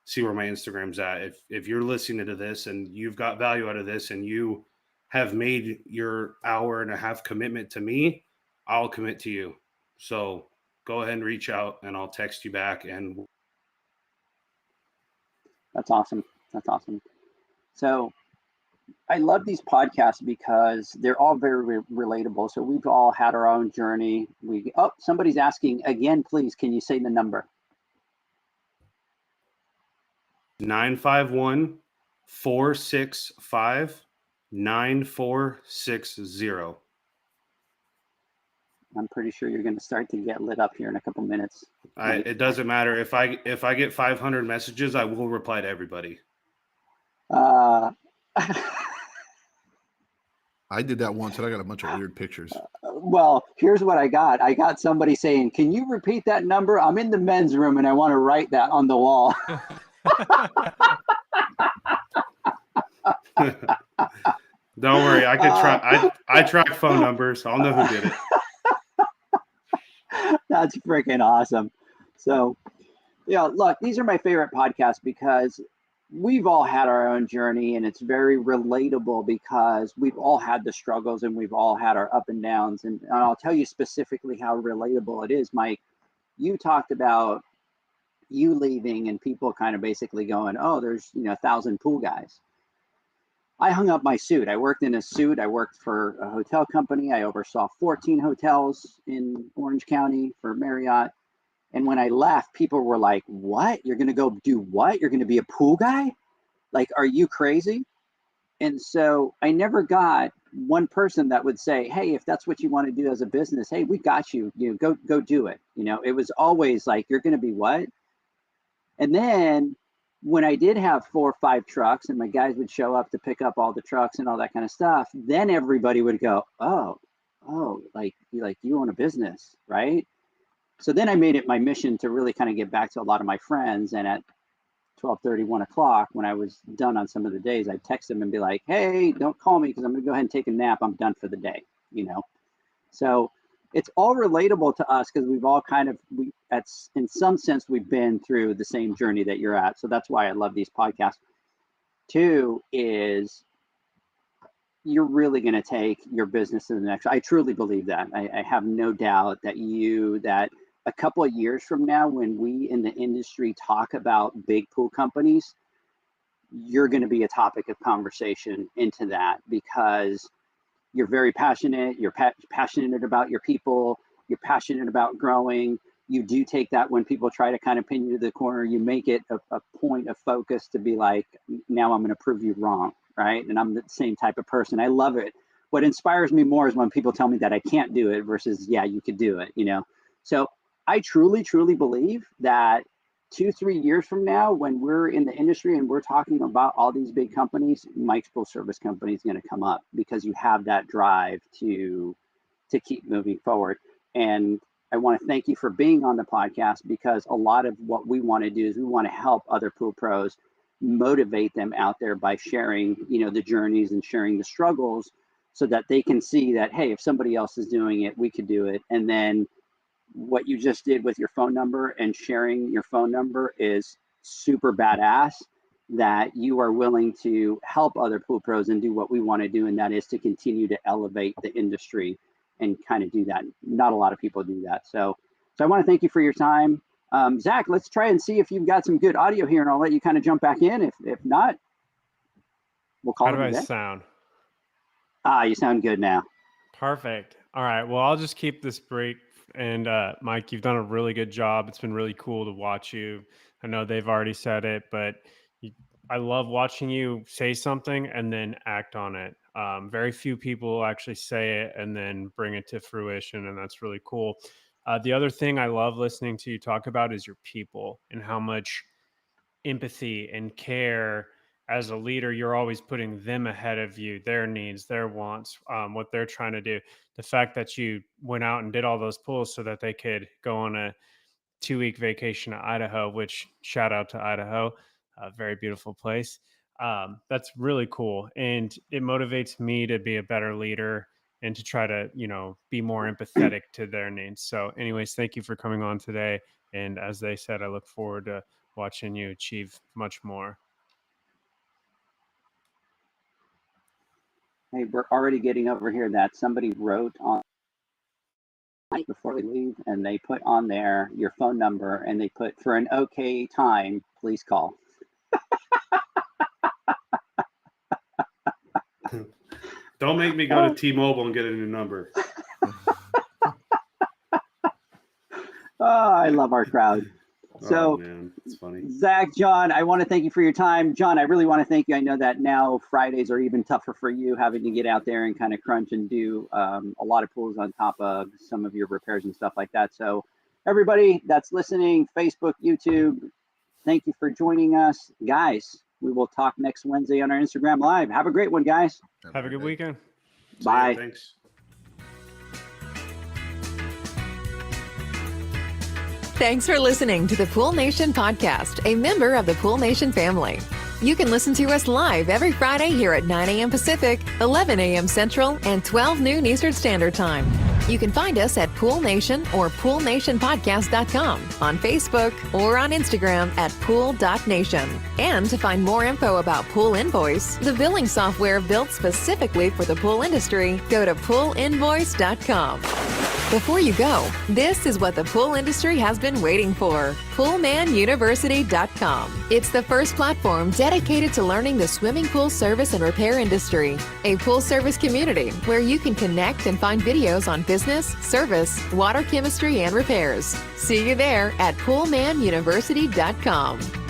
see where my Instagram's at. If you're listening to this and you've got value out of this and you have made your hour-and-a-half commitment to me, I'll commit to you. So go ahead and reach out and I'll text you back. And That's awesome. So I love these podcasts because they're all very relatable. So we've all had our own journey. Somebody's asking again, please, can you say the number? 951-465-9460. I'm pretty sure you're going to start to get lit up here in a couple minutes. It doesn't matter if I get 500 messages, I will reply to everybody. I did that once and I got a bunch of weird pictures. Well, here's what I got. I got somebody saying, can you repeat that number? I'm in the men's room and I want to write that on the wall. Don't worry, I could try. I track phone numbers. I'll know who did it. That's freaking awesome. So, look, these are my favorite podcasts because we've all had our own journey, and it's very relatable because we've all had the struggles and we've all had our up and downs. And I'll tell you specifically how relatable it is, Mike. You talked about you leaving and people kind of basically going, oh, there's 1,000 pool guys. I hung up my suit. I worked in a suit. I worked for a hotel company. I oversaw 14 hotels in Orange County for Marriott. And when I left, people were like, what? You're going to go do what? You're going to be a pool guy? Like, are you crazy? And so I never got one person that would say, hey, if that's what you want to do as a business, hey, we got you. Go do it. It was always like, you're going to be what? And then when I did have 4 or 5 trucks and my guys would show up to pick up all the trucks and all that kind of stuff, then everybody would go, oh, like you own a business, right? So then I made it my mission to really kind of get back to a lot of my friends. And at 12:30, 1 o'clock, when I was done on some of the days, I'd text them and be like, hey, don't call me because I'm going to go ahead and take a nap. I'm done for the day, So it's all relatable to us because we've all in some sense, we've been through the same journey that you're at. So that's why I love these podcasts. 2 is you're really going to take your business to the next. I truly believe that. I have no doubt that a couple of years from now, when we in the industry talk about big pool companies, you're going to be a topic of conversation into that because you're very passionate. You're passionate about your people. You're passionate about growing. You do take that when people try to kind of pin you to the corner. You make it a point of focus to be like, now I'm going to prove you wrong, right? And I'm the same type of person. I love it. What inspires me more is when people tell me that I can't do it versus, yeah, you could do it, So I truly, truly believe that 2-3 years from now, when we're in the industry and we're talking about all these big companies, Mike's Pool Service Company is going to come up because you have that drive to keep moving forward. And I want to thank you for being on the podcast because a lot of what we want to do is we want to help other pool pros, motivate them out there by sharing, the journeys and sharing the struggles so that they can see that, hey, if somebody else is doing it, we could do it. And then what you just did with your phone number and sharing your phone number is super badass, that you are willing to help other pool pros and do what we want to do. And that is to continue to elevate the industry and kind of do that. Not a lot of people do that. So I want to thank you for your time. Zach, let's try and see if you've got some good audio here and I'll let you kind of jump back in. If not, we'll call it a day. How do I sound? You sound good now. Perfect. All right. Well, I'll just keep this brief. And Mike, you've done a really good job. It's been really cool to watch you. I know they've already said it, but I love watching you say something and then act on it. Very few people actually say it and then bring it to fruition, and that's really cool. The other thing I love listening to you talk about is your people and how much empathy and care. As a leader, you're always putting them ahead of you, their needs, their wants, what they're trying to do. The fact that you went out and did all those pulls so that they could go on a 2-week vacation to Idaho, which shout out to Idaho, a very beautiful place. That's really cool. And it motivates me to be a better leader and to try to, be more empathetic to their needs. So anyways, thank you for coming on today. And as they said, I look forward to watching you achieve much more. Hey, we're already getting over here that somebody wrote on before we leave, and they put on there your phone number, and they put, for an okay time, please call. Don't make me go to T-Mobile and get a new number. I love our crowd. So, man, it's funny. Zach, John, I want to thank you for your time. John, I really want to thank you. I know that now Fridays are even tougher for you, having to get out there and kind of crunch and do a lot of pools on top of some of your repairs and stuff like that. So everybody that's listening, Facebook, YouTube, thank you for joining us. Guys, we will talk next Wednesday on our Instagram Live. Have a great one, guys. Have a good weekend. Bye. Thanks. Thanks for listening to the Pool Nation podcast, a member of the Pool Nation family. You can listen to us live every Friday here at 9 a.m. Pacific, 11 a.m. Central, and 12 noon Eastern Standard Time. You can find us at Pool Nation or poolnationpodcast.com, on Facebook, or on Instagram at pool.nation. And to find more info about Pool Invoice, the billing software built specifically for the pool industry, go to poolinvoice.com. Before you go, this is what the pool industry has been waiting for. PoolmanUniversity.com. It's the first platform dedicated to learning the swimming pool service and repair industry. A pool service community where you can connect and find videos on business, service, water chemistry, and repairs. See you there at PoolmanUniversity.com.